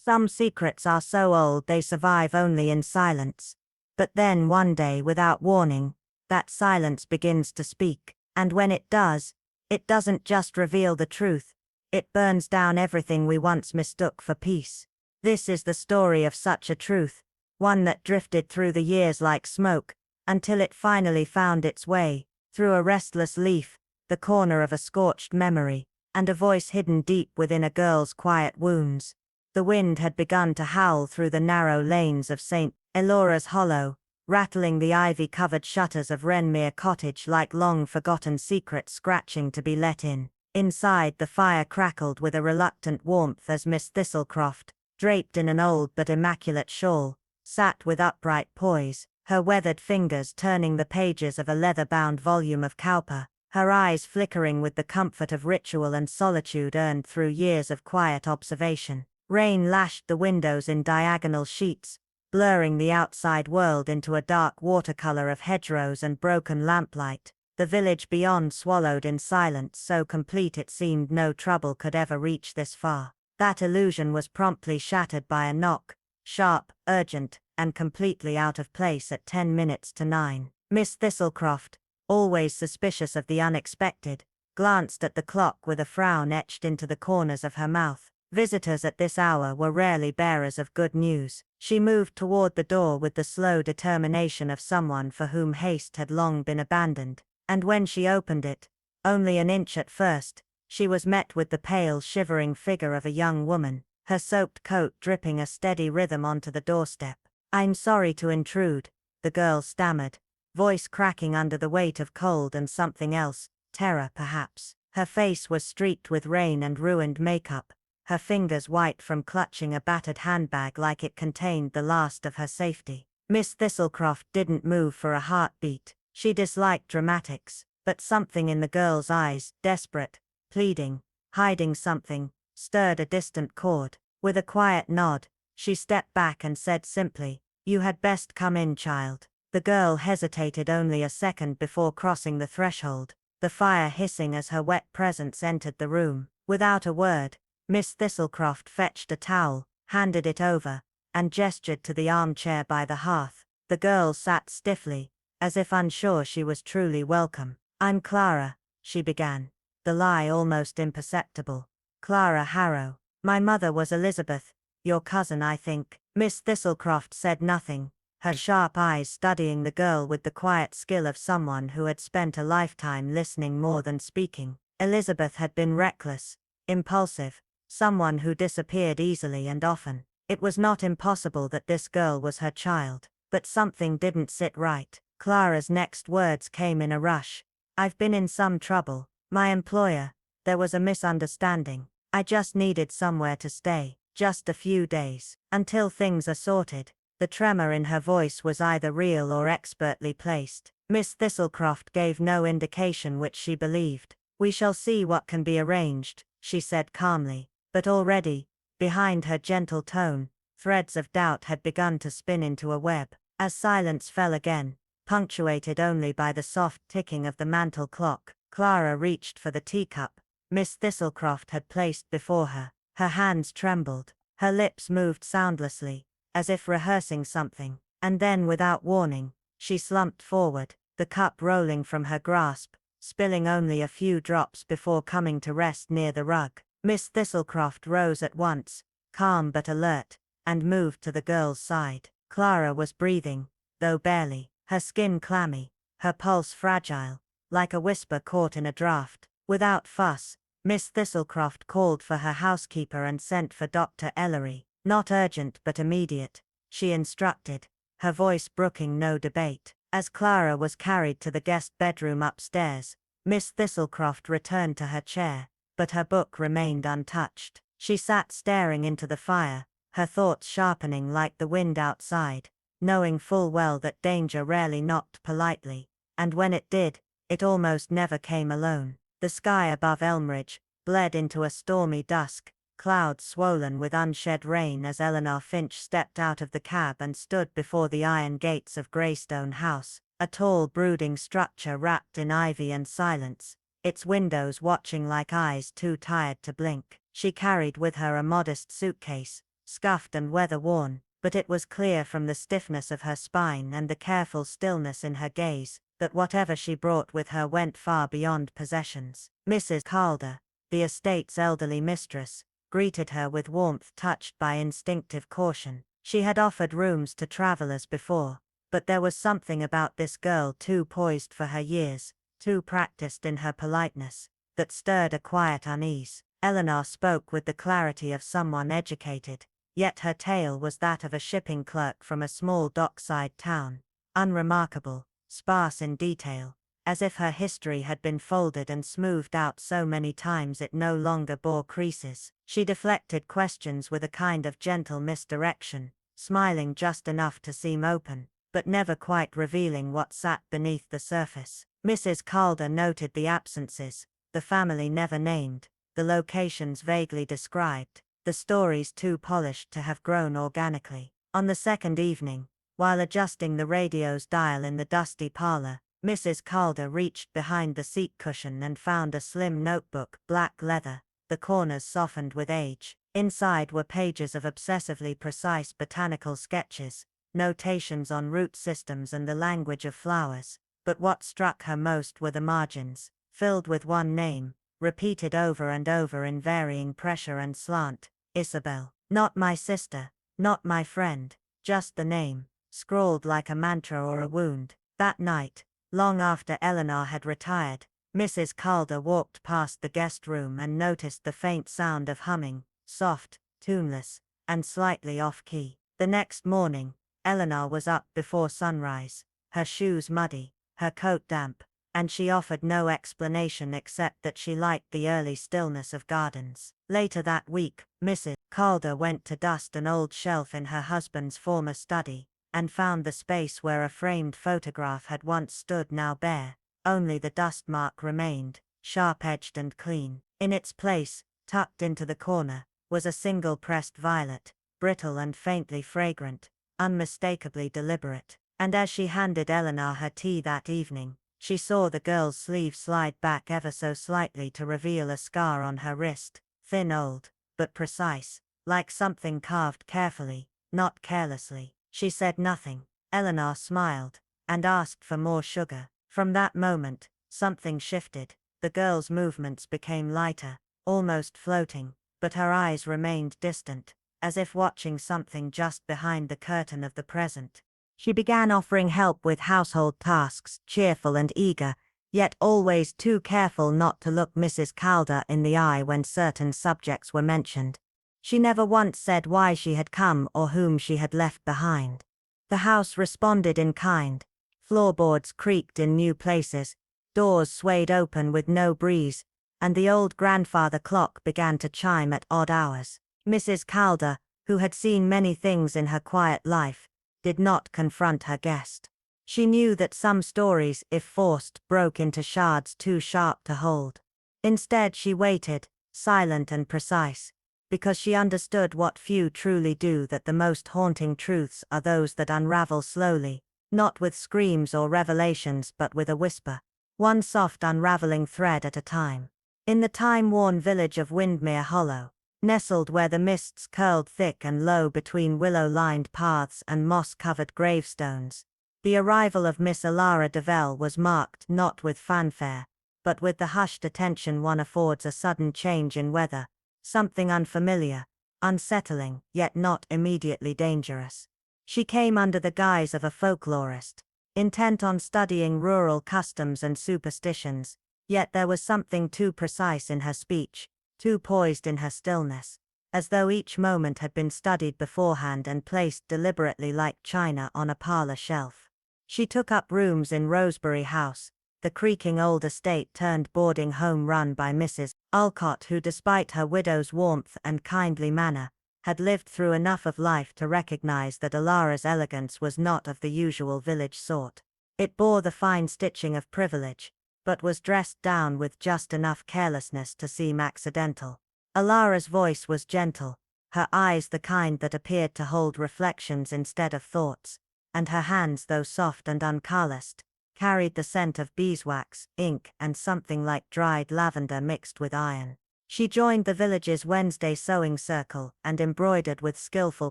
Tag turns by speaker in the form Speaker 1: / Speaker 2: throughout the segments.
Speaker 1: Some secrets are so old they survive only in silence. But then one day, without warning, that silence begins to speak, and when it doesn't just reveal the truth, it burns down everything we once mistook for peace. This is the story of such a truth, one that drifted through the years like smoke, until it finally found its way, through a restless leaf, the corner of a scorched memory, and a voice hidden deep within a girl's quiet wounds. The wind had begun to howl through the narrow lanes of St. Elora's Hollow, rattling the ivy-covered shutters of Wrenmere Cottage like long-forgotten secrets scratching to be let in. Inside, the fire crackled with a reluctant warmth as Miss Thistlecroft, draped in an old but immaculate shawl, sat with upright poise, her weathered fingers turning the pages of a leather-bound volume of Cowper, her eyes flickering with the comfort of ritual and solitude earned through years of quiet observation. Rain lashed the windows in diagonal sheets, blurring the outside world into a dark watercolor of hedgerows and broken lamplight. The village beyond swallowed in silence so complete it seemed no trouble could ever reach this far. That illusion was promptly shattered by a knock, sharp, urgent, and completely out of place at 10 minutes to 9. Miss Thistlecroft, always suspicious of the unexpected, glanced at the clock with a frown etched into the corners of her mouth. Visitors at this hour were rarely bearers of good news. She moved toward the door with the slow determination of someone for whom haste had long been abandoned, and when she opened it, only an inch at first, she was met with the pale, shivering figure of a young woman, her soaked coat dripping a steady rhythm onto the doorstep. "I'm sorry to intrude," the girl stammered, voice cracking under the weight of cold and something else, terror perhaps. Her face was streaked with rain and ruined makeup, her fingers white from clutching a battered handbag like it contained the last of her safety. Miss Thistlecroft didn't move for a heartbeat. She disliked dramatics, but something in the girl's eyes, desperate, pleading, hiding something, stirred a distant chord. With a quiet nod, she stepped back and said simply, "You had best come in, child." The girl hesitated only a second before crossing the threshold, the fire hissing as her wet presence entered the room. Without a word, Miss Thistlecroft fetched a towel, handed it over, and gestured to the armchair by the hearth. The girl sat stiffly, as if unsure she was truly welcome. "I'm Clara," she began, the lie almost imperceptible. "Clara Harrow. My mother was Elizabeth, your cousin, I think." Miss Thistlecroft said nothing, her sharp eyes studying the girl with the quiet skill of someone who had spent a lifetime listening more than speaking. Elizabeth had been reckless, impulsive, someone who disappeared easily and often. It was not impossible that this girl was her child, but something didn't sit right. Clara's next words came in a rush. "I've been in some trouble. My employer, there was a misunderstanding. I just needed somewhere to stay, just a few days, until things are sorted." The tremor in her voice was either real or expertly placed. Miss Thistlecroft gave no indication which she believed. "We shall see what can be arranged," she said calmly, but already, behind her gentle tone, threads of doubt had begun to spin into a web. As silence fell again, punctuated only by the soft ticking of the mantel clock, Clara reached for the teacup Miss Thistlecroft had placed before her. Her hands trembled, her lips moved soundlessly, as if rehearsing something, and then without warning, she slumped forward, the cup rolling from her grasp, spilling only a few drops before coming to rest near the rug. Miss Thistlecroft rose at once, calm but alert, and moved to the girl's side. Clara was breathing, though barely, her skin clammy, her pulse fragile, like a whisper caught in a draught. Without fuss, Miss Thistlecroft called for her housekeeper and sent for Dr. Ellery. "Not urgent but immediate," she instructed, her voice brooking no debate. As Clara was carried to the guest bedroom upstairs, Miss Thistlecroft returned to her chair, but her book remained untouched. She sat staring into the fire, her thoughts sharpening like the wind outside, knowing full well that danger rarely knocked politely, and when it did, it almost never came alone. The sky above Elmridge bled into a stormy dusk, clouds swollen with unshed rain as Eleanor Finch stepped out of the cab and stood before the iron gates of Greystone House, a tall brooding structure wrapped in ivy and silence, its windows watching like eyes too tired to blink. She carried with her a modest suitcase, scuffed and weather-worn, but it was clear from the stiffness of her spine and the careful stillness in her gaze, that whatever she brought with her went far beyond possessions. Mrs. Calder, the estate's elderly mistress, greeted her with warmth touched by instinctive caution. She had offered rooms to travelers before, but there was something about this girl too poised for her years, too practiced in her politeness, that stirred a quiet unease. Eleanor spoke with the clarity of someone educated, yet her tale was that of a shipping clerk from a small dockside town, unremarkable, sparse in detail, as if her history had been folded and smoothed out so many times it no longer bore creases. She deflected questions with a kind of gentle misdirection, smiling just enough to seem open, but never quite revealing what sat beneath the surface. Mrs. Calder noted the absences, the family never named, the locations vaguely described, the stories too polished to have grown organically. On the second evening, while adjusting the radio's dial in the dusty parlor, Mrs. Calder reached behind the seat cushion and found a slim notebook, black leather, the corners softened with age. Inside were pages of obsessively precise botanical sketches, notations on root systems and the language of flowers, but what struck her most were the margins, filled with one name, repeated over and over in varying pressure and slant: Isabel. Not my sister, not my friend, just the name, scrawled like a mantra or a wound. That night, long after Eleanor had retired, Mrs. Calder walked past the guest room and noticed the faint sound of humming, soft, tuneless, and slightly off-key. The next morning, Eleanor was up before sunrise, her shoes muddy, her coat damp, and she offered no explanation except that she liked the early stillness of gardens. Later that week, Mrs. Calder went to dust an old shelf in her husband's former study, and found the space where a framed photograph had once stood now bare. Only the dust mark remained, sharp-edged and clean. In its place, tucked into the corner, was a single pressed violet, brittle and faintly fragrant, unmistakably deliberate. And as she handed Eleanor her tea that evening, she saw the girl's sleeve slide back ever so slightly to reveal a scar on her wrist, thin, old, but precise, like something carved carefully, not carelessly. She said nothing. Eleanor smiled, and asked for more sugar. From that moment, something shifted. The girl's movements became lighter, almost floating, but her eyes remained distant, as if watching something just behind the curtain of the present. She began offering help with household tasks, cheerful and eager, yet always too careful not to look Mrs. Calder in the eye when certain subjects were mentioned. She never once said why she had come or whom she had left behind. The house responded in kind. Floorboards creaked in new places, doors swayed open with no breeze, and the old grandfather clock began to chime at odd hours. Mrs. Calder, who had seen many things in her quiet life, did not confront her guest. She knew that some stories, if forced, broke into shards too sharp to hold. Instead she waited, silent and precise, because she understood what few truly do, that the most haunting truths are those that unravel slowly, not with screams or revelations but with a whisper, one soft unraveling thread at a time. In the time-worn village of Windmere Hollow, nestled where the mists curled thick and low between willow-lined paths and moss-covered gravestones, the arrival of Miss Alara Devell was marked not with fanfare, but with the hushed attention one affords a sudden change in weather, something unfamiliar, unsettling, yet not immediately dangerous. She came under the guise of a folklorist, intent on studying rural customs and superstitions, yet there was something too precise in her speech, too poised in her stillness, as though each moment had been studied beforehand and placed deliberately like china on a parlor shelf. She took up rooms in Rosebery House, the creaking old estate turned boarding home run by Mrs. Alcott, who, despite her widow's warmth and kindly manner, had lived through enough of life to recognize that Alara's elegance was not of the usual village sort. It bore the fine stitching of privilege, but was dressed down with just enough carelessness to seem accidental. Alara's voice was gentle, her eyes the kind that appeared to hold reflections instead of thoughts, and her hands, though soft and uncalloused, carried the scent of beeswax, ink, and something like dried lavender mixed with iron. She joined the village's Wednesday sewing circle and embroidered with skillful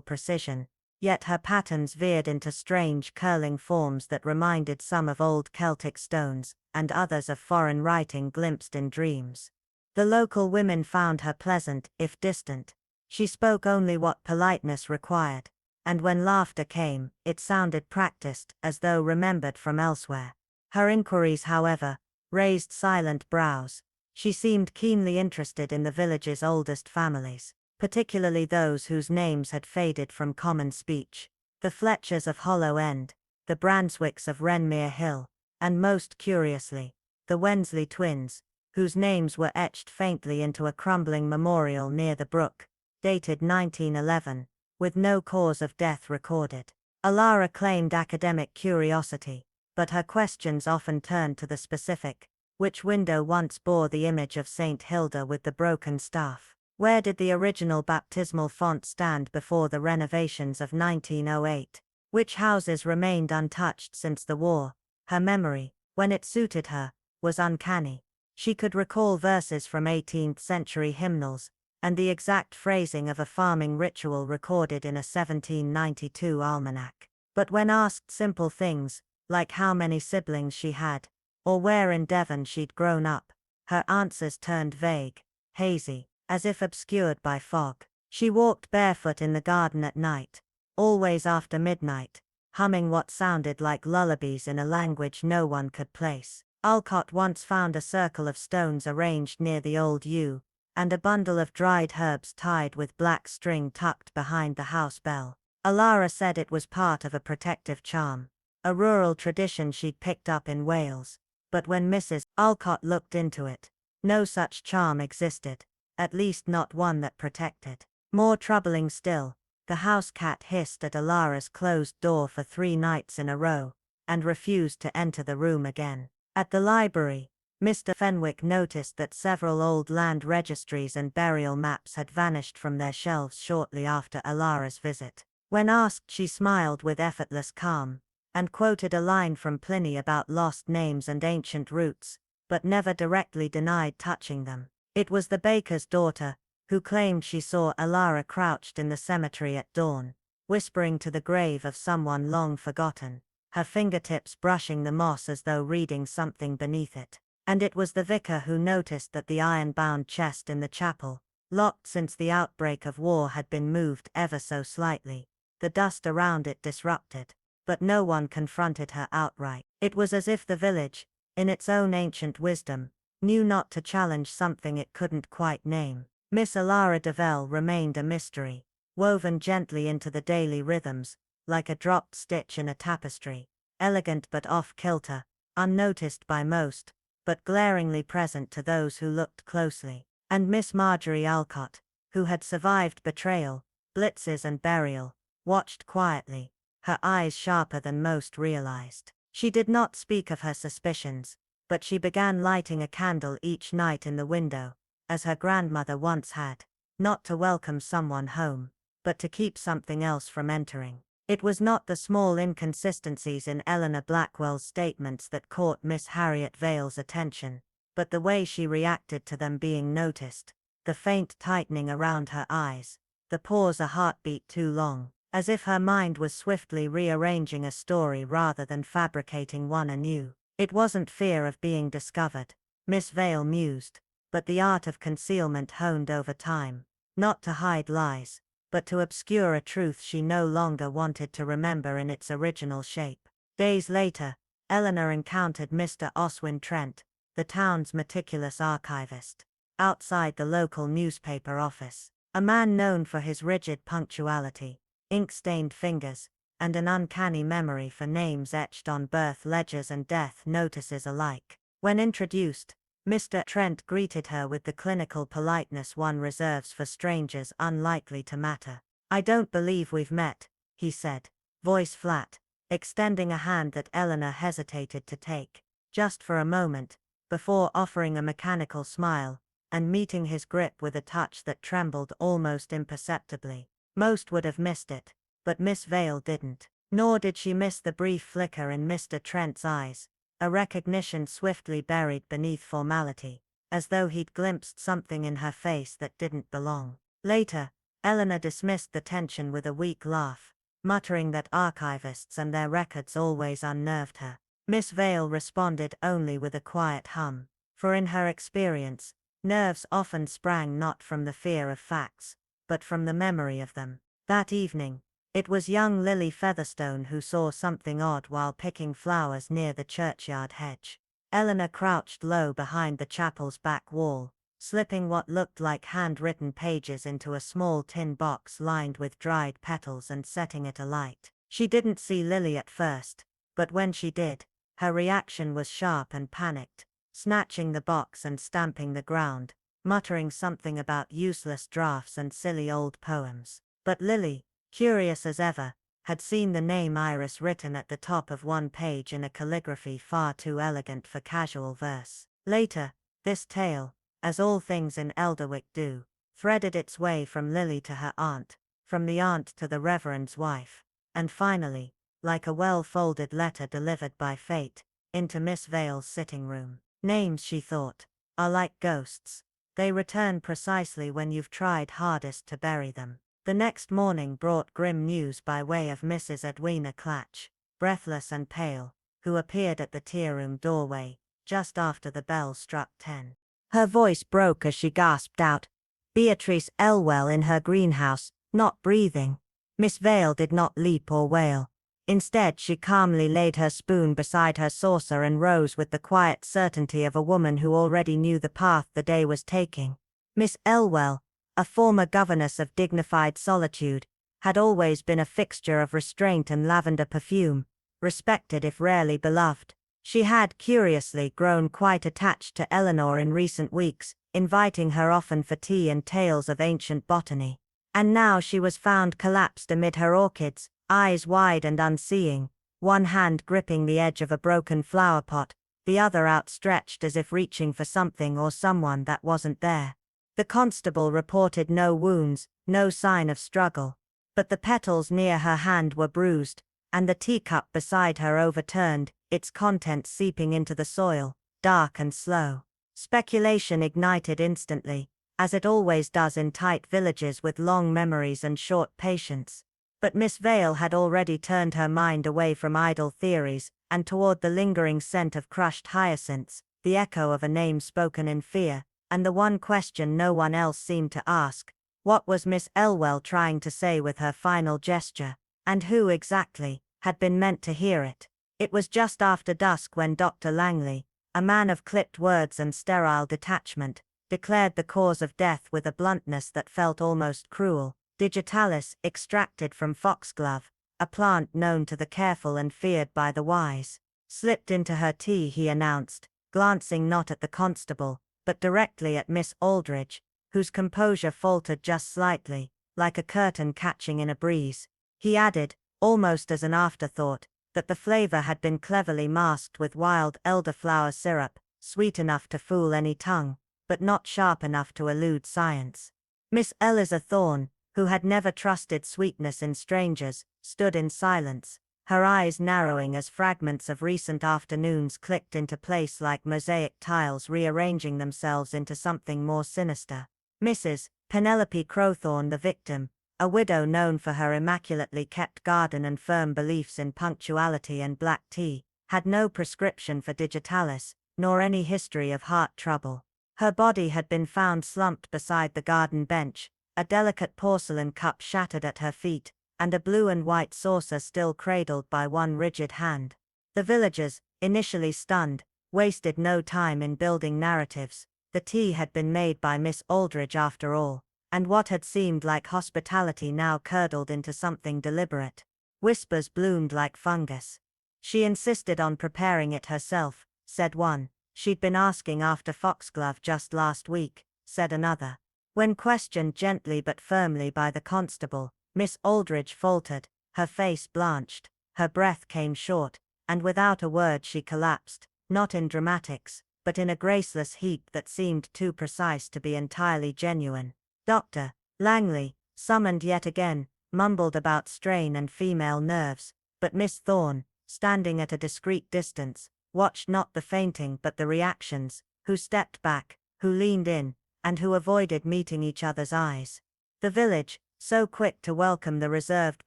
Speaker 1: precision, yet her patterns veered into strange curling forms that reminded some of old Celtic stones, and others of foreign writing glimpsed in dreams. The local women found her pleasant, if distant. She spoke only what politeness required, and when laughter came, it sounded practiced, as though remembered from elsewhere. Her inquiries, however, raised silent brows. She seemed keenly interested in the village's oldest families, particularly those whose names had faded from common speech. The Fletchers of Hollow End, the Branswicks of Wrenmere Hill, and most curiously, the Wensley twins, whose names were etched faintly into a crumbling memorial near the brook, dated 1911, with no cause of death recorded. Alara claimed academic curiosity, but her questions often turned to the specific. Which window once bore the image of Saint Hilda with the broken staff? Where did the original baptismal font stand before the renovations of 1908? Which houses remained untouched since the war? Her memory, when it suited her, was uncanny. She could recall verses from 18th-century hymnals, and the exact phrasing of a farming ritual recorded in a 1792 almanac. But when asked simple things, like how many siblings she had, or where in Devon she'd grown up, her answers turned vague, hazy, as if obscured by fog. She walked barefoot in the garden at night, always after midnight, humming what sounded like lullabies in a language no one could place. Alcott once found a circle of stones arranged near the old yew, and a bundle of dried herbs tied with black string tucked behind the house bell. Alara said it was part of a protective charm, a rural tradition she'd picked up in Wales. But when Mrs. Alcott looked into it, no such charm existed, at least not one that protected. More troubling still, the house cat hissed at Alara's closed door for 3 nights in a row, and refused to enter the room again. At the library, Mr. Fenwick noticed that several old land registries and burial maps had vanished from their shelves shortly after Alara's visit. When asked, she smiled with effortless calm, and quoted a line from Pliny about lost names and ancient roots, but never directly denied touching them. It was the baker's daughter, who claimed she saw Alara crouched in the cemetery at dawn, whispering to the grave of someone long forgotten, her fingertips brushing the moss as though reading something beneath it. And it was the vicar who noticed that the iron-bound chest in the chapel, locked since the outbreak of war, had been moved ever so slightly, the dust around it disrupted. But no one confronted her outright. It was as if the village, in its own ancient wisdom, knew not to challenge something it couldn't quite name. Miss Alara Devell remained a mystery, woven gently into the daily rhythms, like a dropped stitch in a tapestry, elegant but off-kilter, unnoticed by most, but glaringly present to those who looked closely. And Miss Marjorie Alcott, who had survived betrayal, blitzes and burial, watched quietly, her eyes sharper than most realized. She did not speak of her suspicions, but she began lighting a candle each night in the window, as her grandmother once had, not to welcome someone home, but to keep something else from entering. It was not the small inconsistencies in Eleanor Blackwell's statements that caught Miss Harriet Vale's attention, but the way she reacted to them being noticed, the faint tightening around her eyes, the pause a heartbeat too long, as if her mind was swiftly rearranging a story rather than fabricating one anew. It wasn't fear of being discovered, Miss Vale mused, but the art of concealment honed over time, not to hide lies, but to obscure a truth she no longer wanted to remember in its original shape. Days later, Eleanor encountered Mr. Oswin Trent, the town's meticulous archivist, outside the local newspaper office, a man known for his rigid punctuality, ink-stained fingers, and an uncanny memory for names etched on birth ledgers and death notices alike. When introduced, Mr. Trent greeted her with the clinical politeness one reserves for strangers unlikely to matter. "I don't believe we've met," he said, voice flat, extending a hand that Eleanor hesitated to take, just for a moment, before offering a mechanical smile, and meeting his grip with a touch that trembled almost imperceptibly. Most would have missed it, but Miss Vale didn't. Nor did she miss the brief flicker in Mr. Trent's eyes, a recognition swiftly buried beneath formality, as though he'd glimpsed something in her face that didn't belong. Later, Eleanor dismissed the tension with a weak laugh, muttering that archivists and their records always unnerved her. Miss Vale responded only with a quiet hum, for in her experience, nerves often sprang not from the fear of facts, but from the memory of them. That evening, it was young Lily Featherstone who saw something odd while picking flowers near the churchyard hedge. Eleanor crouched low behind the chapel's back wall, slipping what looked like handwritten pages into a small tin box lined with dried petals and setting it alight. She didn't see Lily at first, but when she did, her reaction was sharp and panicked, snatching the box and stamping the ground, muttering something about useless drafts and silly old poems. But Lily, curious as ever, had seen the name Iris written at the top of one page in a calligraphy far too elegant for casual verse. Later, this tale, as all things in Elderwick do, threaded its way from Lily to her aunt, from the aunt to the Reverend's wife, and finally, like a well-folded letter delivered by fate, into Miss Vale's sitting room. Names, she thought, are like ghosts. They return precisely when you've tried hardest to bury them. The next morning brought grim news by way of Mrs. Edwina Clatch, breathless and pale, who appeared at the tea-room doorway, just after the bell struck 10. Her voice broke as she gasped out, "Beatrice Elwell in her greenhouse, not breathing." Miss Vale did not leap or wail. Instead, she calmly laid her spoon beside her saucer and rose with the quiet certainty of a woman who already knew the path the day was taking. Miss Elwell, a former governess of dignified solitude, had always been a fixture of restraint and lavender perfume, respected if rarely beloved. She had, curiously, grown quite attached to Eleanor in recent weeks, inviting her often for tea and tales of ancient botany. And now she was found collapsed amid her orchids, eyes wide and unseeing, one hand gripping the edge of a broken flower pot, the other outstretched as if reaching for something or someone that wasn't there. The constable reported no wounds, no sign of struggle, but the petals near her hand were bruised, and the teacup beside her overturned, its contents seeping into the soil, dark and slow. Speculation ignited instantly, as it always does in tight villages with long memories and short patience. But Miss Vale had already turned her mind away from idle theories, and toward the lingering scent of crushed hyacinths, the echo of a name spoken in fear, and the one question no one else seemed to ask: what was Miss Elwell trying to say with her final gesture, and who exactly had been meant to hear it? It was just after dusk when Dr. Langley, a man of clipped words and sterile detachment, declared the cause of death with a bluntness that felt almost cruel. Digitalis, extracted from foxglove, a plant known to the careful and feared by the wise. Slipped into her tea, he announced, glancing not at the constable, but directly at Miss Aldridge, whose composure faltered just slightly, like a curtain catching in a breeze. He added, almost as an afterthought, that the flavor had been cleverly masked with wild elderflower syrup, sweet enough to fool any tongue, but not sharp enough to elude science. Miss Eliza Thorne, who had never trusted sweetness in strangers, stood in silence, her eyes narrowing as fragments of recent afternoons clicked into place like mosaic tiles rearranging themselves into something more sinister. Mrs. Penelope Crowthorne, the victim, a widow known for her immaculately kept garden and firm beliefs in punctuality and black tea, had no prescription for digitalis, nor any history of heart trouble. Her body had been found slumped beside the garden bench, a delicate porcelain cup shattered at her feet, and a blue and white saucer still cradled by one rigid hand. The villagers, initially stunned, wasted no time in building narratives. The tea had been made by Miss Aldridge after all, and what had seemed like hospitality now curdled into something deliberate. Whispers bloomed like fungus. She insisted on preparing it herself, said one. She'd been asking after foxglove just last week, said another. When questioned gently but firmly by the constable, Miss Aldridge faltered, her face blanched, her breath came short, and without a word she collapsed, not in dramatics, but in a graceless heap that seemed too precise to be entirely genuine. Dr. Langley, summoned yet again, mumbled about strain and female nerves, but Miss Thorne, standing at a discreet distance, watched not the fainting but the reactions, who stepped back, who leaned in, and who avoided meeting each other's eyes. The village, so quick to welcome the reserved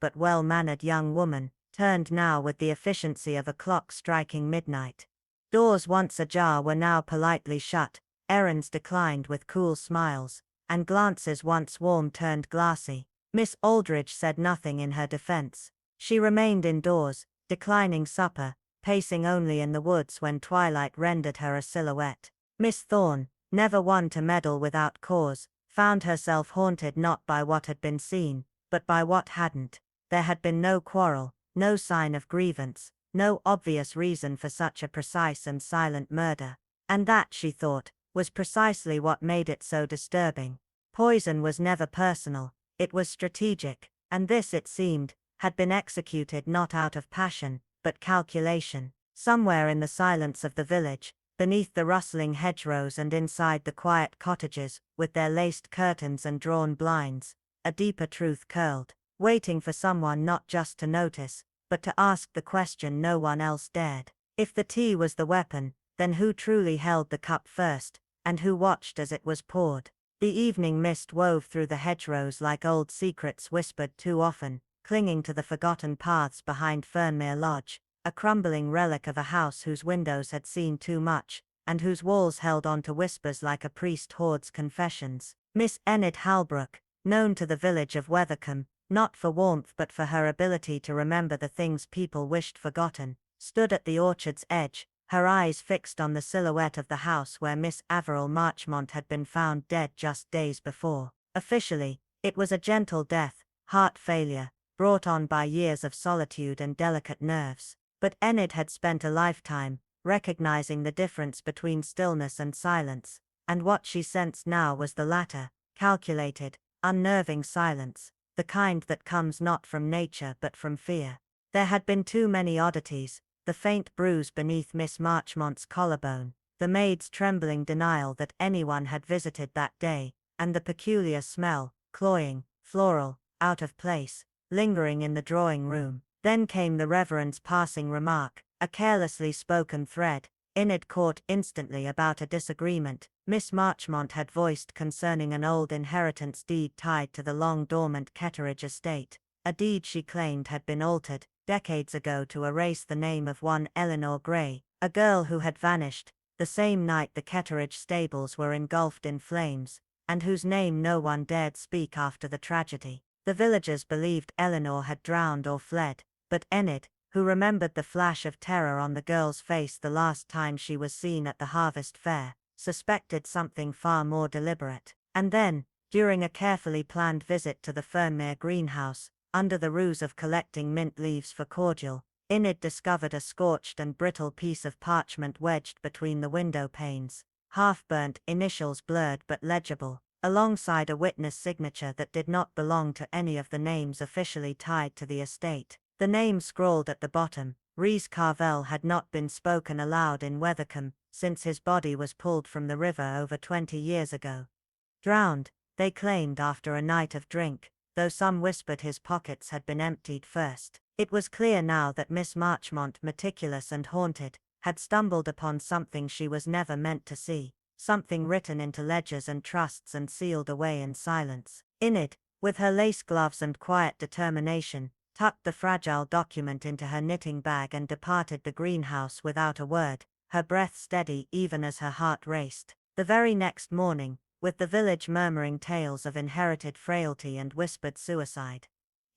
Speaker 1: but well-mannered young woman, turned now with the efficiency of a clock striking midnight. Doors once ajar were now politely shut, errands declined with cool smiles, and glances once warm turned glassy. Miss Aldridge said nothing in her defense. She remained indoors, declining supper, pacing only in the woods when twilight rendered her a silhouette. Miss Thorne, never one to meddle without cause, found herself haunted not by what had been seen, but by what hadn't. There had been no quarrel, no sign of grievance, no obvious reason for such a precise and silent murder. And that, she thought, was precisely what made it so disturbing. Poison was never personal, it was strategic, and this, it seemed, had been executed not out of passion, but calculation. Somewhere in the silence of the village, beneath the rustling hedgerows and inside the quiet cottages, with their laced curtains and drawn blinds, a deeper truth curled, waiting for someone not just to notice, but to ask the question no one else dared. If the tea was the weapon, then who truly held the cup first, and who watched as it was poured? The evening mist wove through the hedgerows like old secrets whispered too often, clinging to the forgotten paths behind Fernmere Lodge, a crumbling relic of a house whose windows had seen too much, and whose walls held on to whispers like a priest hoards confessions. Miss Enid Halbrook, known to the village of Wethercombe, not for warmth but for her ability to remember the things people wished forgotten, stood at the orchard's edge, her eyes fixed on the silhouette of the house where Miss Averil Marchmont had been found dead just days before. Officially, it was a gentle death, heart failure, brought on by years of solitude and delicate nerves. But Enid had spent a lifetime, recognizing the difference between stillness and silence, and what she sensed now was the latter, calculated, unnerving silence, the kind that comes not from nature but from fear. There had been too many oddities, the faint bruise beneath Miss Marchmont's collarbone, the maid's trembling denial that anyone had visited that day, and the peculiar smell, cloying, floral, out of place, lingering in the drawing-room. Then came the Reverend's passing remark, a carelessly spoken thread. Enid caught instantly about a disagreement Miss Marchmont had voiced concerning an old inheritance deed tied to the long-dormant Ketteridge estate, a deed she claimed had been altered decades ago to erase the name of one Eleanor Gray, a girl who had vanished the same night the Ketteridge stables were engulfed in flames, and whose name no one dared speak after the tragedy. The villagers believed Eleanor had drowned or fled, but Enid, who remembered the flash of terror on the girl's face the last time she was seen at the harvest fair, suspected something far more deliberate. And then, during a carefully planned visit to the Fernmere greenhouse, under the ruse of collecting mint leaves for cordial, Enid discovered a scorched and brittle piece of parchment wedged between the window panes, half-burnt, initials blurred but legible, alongside a witness signature that did not belong to any of the names officially tied to the estate. The name scrawled at the bottom, Rhys Carvel, had not been spoken aloud in Wethercombe since his body was pulled from the river over 20 years ago. Drowned, they claimed, after a night of drink, though some whispered his pockets had been emptied first. It was clear now that Miss Marchmont, meticulous and haunted, had stumbled upon something she was never meant to see, something written into ledgers and trusts and sealed away in silence. Enid, with her lace gloves and quiet determination, tucked the fragile document into her knitting bag and departed the greenhouse without a word, her breath steady even as her heart raced. The very next morning, with the village murmuring tales of inherited frailty and whispered suicide,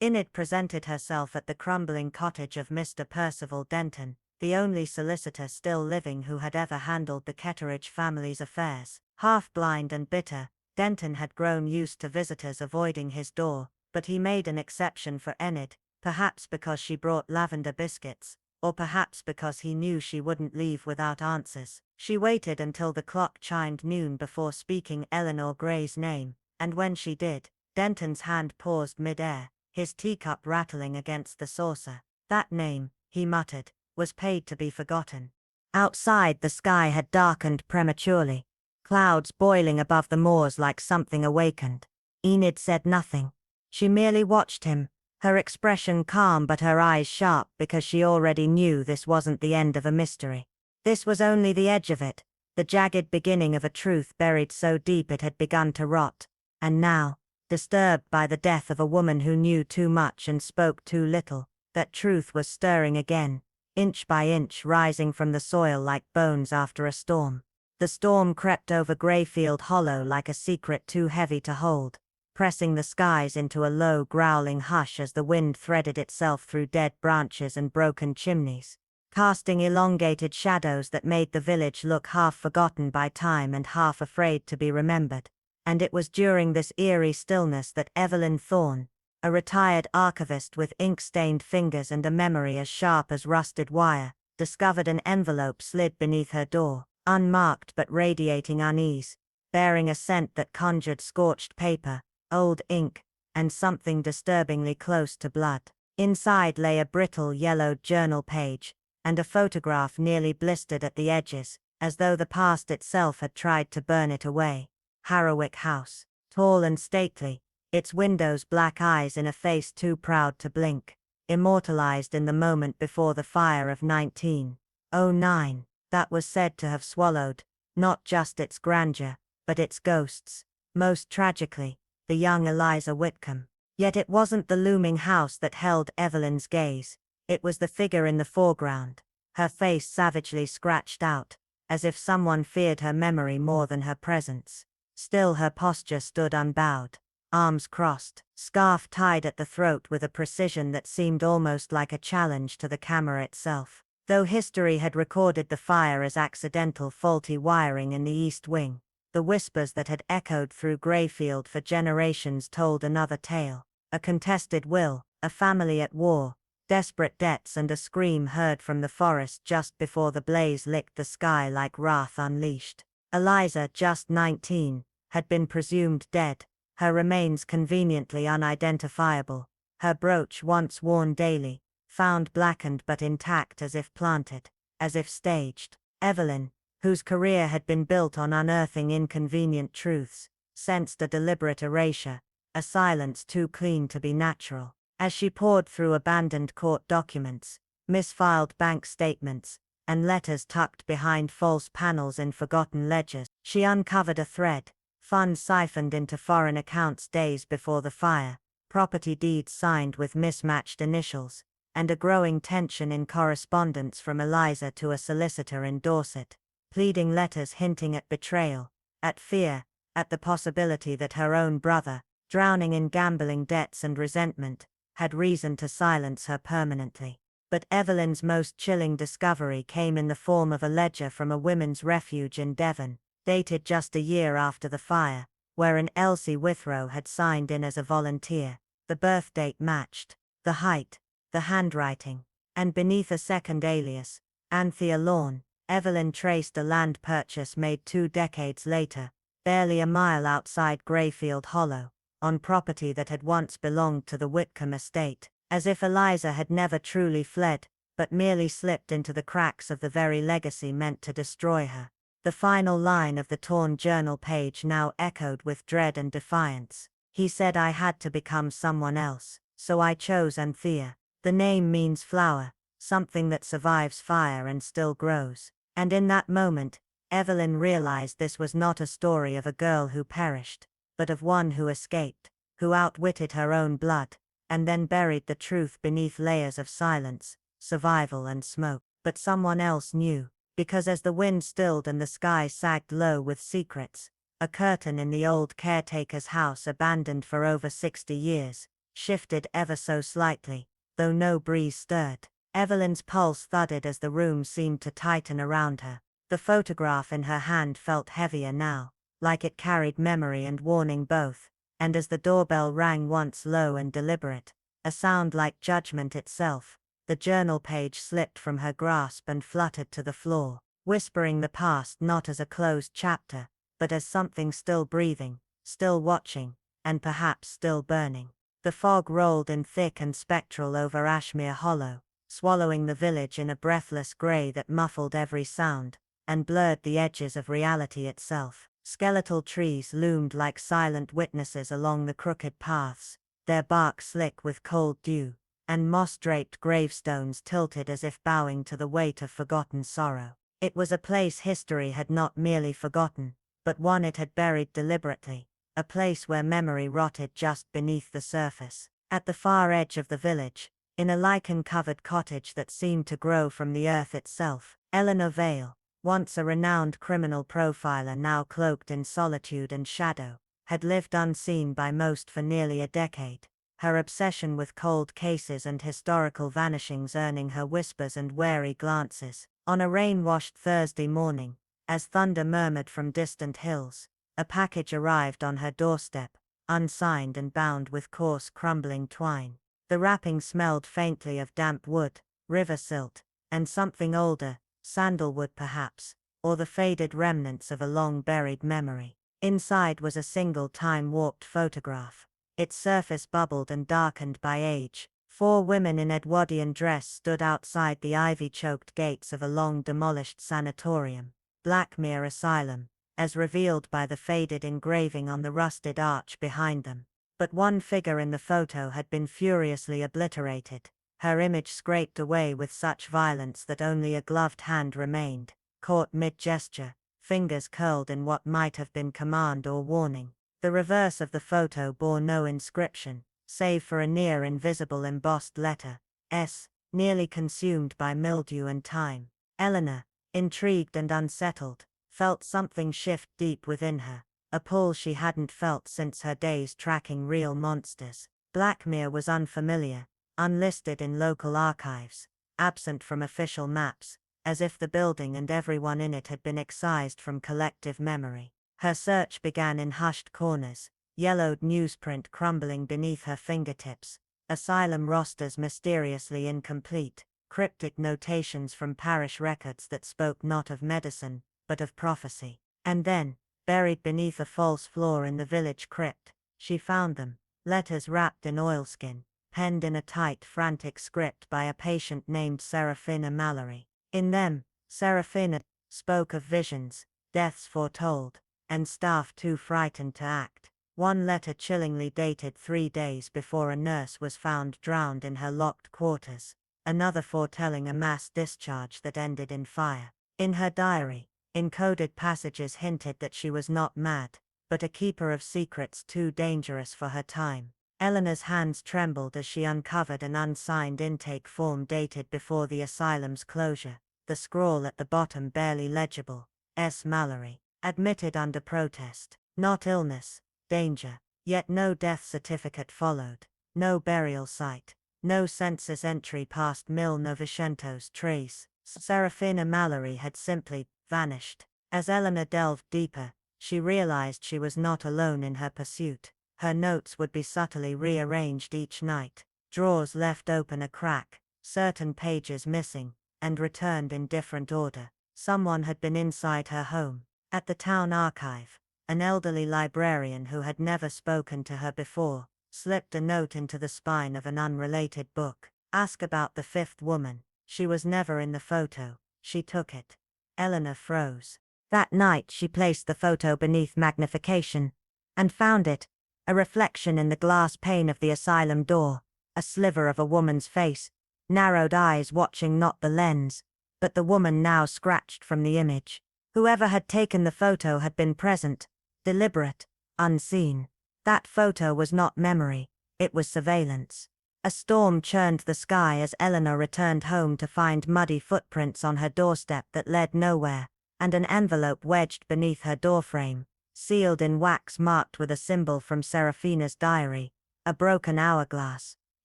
Speaker 1: Enid presented herself at the crumbling cottage of Mr. Percival Denton, the only solicitor still living who had ever handled the Ketteridge family's affairs. Half-blind and bitter, Denton had grown used to visitors avoiding his door, but he made an exception for Enid, perhaps because she brought lavender biscuits, or perhaps because he knew she wouldn't leave without answers. She waited until the clock chimed noon before speaking Eleanor Gray's name, and when she did, Denton's hand paused mid-air, his teacup rattling against the saucer. That name, he muttered, was paid to be forgotten. Outside, the sky had darkened prematurely, clouds boiling above the moors like something awakened. Enid said nothing. She merely watched him, her expression calm but her eyes sharp because she already knew this wasn't the end of a mystery. This was only the edge of it, the jagged beginning of a truth buried so deep it had begun to rot, and now, disturbed by the death of a woman who knew too much and spoke too little, that truth was stirring again, inch by inch rising from the soil like bones after a storm. The storm crept over Greyfield Hollow like a secret too heavy to hold, pressing the skies into a low growling hush as the wind threaded itself through dead branches and broken chimneys, casting elongated shadows that made the village look half forgotten by time and half afraid to be remembered. And it was during this eerie stillness that Evelyn Thorne, a retired archivist with ink-stained fingers and a memory as sharp as rusted wire, discovered an envelope slid beneath her door, unmarked but radiating unease, bearing a scent that conjured scorched paper, old ink, and something disturbingly close to blood. Inside lay a brittle yellowed journal page, and a photograph nearly blistered at the edges, as though the past itself had tried to burn it away. Harrowick House, tall and stately, its windows black eyes in a face too proud to blink, immortalized in the moment before the fire of 1909. That was said to have swallowed, not just its grandeur, but its ghosts, most tragically, the young Eliza Whitcomb. Yet it wasn't the looming house that held Evelyn's gaze, it was the figure in the foreground, her face savagely scratched out, as if someone feared her memory more than her presence. Still her posture stood unbowed, arms crossed, scarf tied at the throat with a precision that seemed almost like a challenge to the camera itself. Though history had recorded the fire as accidental faulty wiring in the East Wing, the whispers that had echoed through Greyfield for generations told another tale. A contested will, a family at war, desperate debts and a scream heard from the forest just before the blaze licked the sky like wrath unleashed. Eliza, just 19, had been presumed dead, her remains conveniently unidentifiable, her brooch once worn daily, found blackened but intact as if planted, as if staged. Evelyn, whose career had been built on unearthing inconvenient truths, sensed a deliberate erasure, a silence too clean to be natural. As she pored through abandoned court documents, misfiled bank statements, and letters tucked behind false panels in forgotten ledgers, she uncovered a thread: funds siphoned into foreign accounts days before the fire, property deeds signed with mismatched initials, and a growing tension in correspondence from Eliza to a solicitor in Dorset, pleading letters hinting at betrayal, at fear, at the possibility that her own brother, drowning in gambling debts and resentment, had reason to silence her permanently. But Evelyn's most chilling discovery came in the form of a ledger from a women's refuge in Devon, dated just a year after the fire, wherein Elsie Withrow had signed in as a volunteer. The birth date matched, the height, the handwriting, and beneath a second alias, Anthea Lorne, Evelyn traced a land purchase made 2 decades later, barely a mile outside Greyfield Hollow, on property that had once belonged to the Whitcomb estate, as if Eliza had never truly fled, but merely slipped into the cracks of the very legacy meant to destroy her. The final line of the torn journal page now echoed with dread and defiance. He said I had to become someone else, so I chose Anthea. The name means flower, something that survives fire and still grows. And in that moment, Evelyn realized this was not a story of a girl who perished, but of one who escaped, who outwitted her own blood, and then buried the truth beneath layers of silence, survival and smoke. But someone else knew, because as the wind stilled and the sky sagged low with secrets, a curtain in the old caretaker's house abandoned for over 60 years, shifted ever so slightly, though no breeze stirred. Evelyn's pulse thudded as the room seemed to tighten around her. The photograph in her hand felt heavier now, like it carried memory and warning both, and as the doorbell rang once low and deliberate, a sound like judgment itself, the journal page slipped from her grasp and fluttered to the floor, whispering the past not as a closed chapter, but as something still breathing, still watching, and perhaps still burning. The fog rolled in thick and spectral over Ashmere Hollow, swallowing the village in a breathless grey that muffled every sound, and blurred the edges of reality itself. Skeletal trees loomed like silent witnesses along the crooked paths, their bark slick with cold dew, and moss-draped gravestones tilted as if bowing to the weight of forgotten sorrow. It was a place history had not merely forgotten, but one it had buried deliberately, a place where memory rotted just beneath the surface. At the far edge of the village, in a lichen-covered cottage that seemed to grow from the earth itself, Eleanor Vale, once a renowned criminal profiler now cloaked in solitude and shadow, had lived unseen by most for nearly a decade, her obsession with cold cases and historical vanishings earning her whispers and wary glances. On a rain-washed Thursday morning, as thunder murmured from distant hills, a package arrived on her doorstep, unsigned and bound with coarse crumbling twine. The wrapping smelled faintly of damp wood, river silt, and something older, sandalwood perhaps, or the faded remnants of a long-buried memory. Inside was a single time-warped photograph, its surface bubbled and darkened by age. 4 women in Edwardian dress stood outside the ivy-choked gates of a long-demolished sanatorium, Blackmere Asylum, as revealed by the faded engraving on the rusted arch behind them. But one figure in the photo had been furiously obliterated, her image scraped away with such violence that only a gloved hand remained, caught mid-gesture, fingers curled in what might have been command or warning. The reverse of the photo bore no inscription, save for a near-invisible embossed letter, S, nearly consumed by mildew and time. Eleanor, intrigued and unsettled, felt something shift deep within her, a pull she hadn't felt since her days tracking real monsters. Blackmere was unfamiliar, unlisted in local archives, absent from official maps, as if the building and everyone in it had been excised from collective memory. Her search began in hushed corners, yellowed newsprint crumbling beneath her fingertips, asylum rosters mysteriously incomplete, cryptic notations from parish records that spoke not of medicine, but of prophecy. And then, buried beneath a false floor in the village crypt, she found them, letters wrapped in oilskin, penned in a tight, frantic script by a patient named Seraphina Mallory. In them, Seraphina spoke of visions, deaths foretold, and staff too frightened to act. One letter chillingly dated 3 days before a nurse was found drowned in her locked quarters, another foretelling a mass discharge that ended in fire. In her diary, encoded passages hinted that she was not mad, but a keeper of secrets too dangerous for her time. Eleanor's hands trembled as she uncovered an unsigned intake form dated before the asylum's closure, the scrawl at the bottom barely legible, S. Mallory, admitted under protest, not illness, danger, yet no death certificate followed, no burial site, no census entry past Mil Novecento's trace. Seraphina Mallory had simply vanished. As Eleanor delved deeper, she realized she was not alone in her pursuit. Her notes would be subtly rearranged each night, drawers left open a crack, certain pages missing, and returned in different order. Someone had been inside her home. At the town archive, an elderly librarian who had never spoken to her before, slipped a note into the spine of an unrelated book. Ask about the 5th woman. She was never in the photo. She took it. Eleanor froze. That night she placed the photo beneath magnification, and found it, a reflection in the glass pane of the asylum door, a sliver of a woman's face, narrowed eyes watching not the lens, but the woman now scratched from the image. Whoever had taken the photo had been present, deliberate, unseen. That photo was not memory, it was surveillance. A storm churned the sky as Eleanor returned home to find muddy footprints on her doorstep that led nowhere, and an envelope wedged beneath her doorframe, sealed in wax marked with a symbol from Seraphina's diary, a broken hourglass.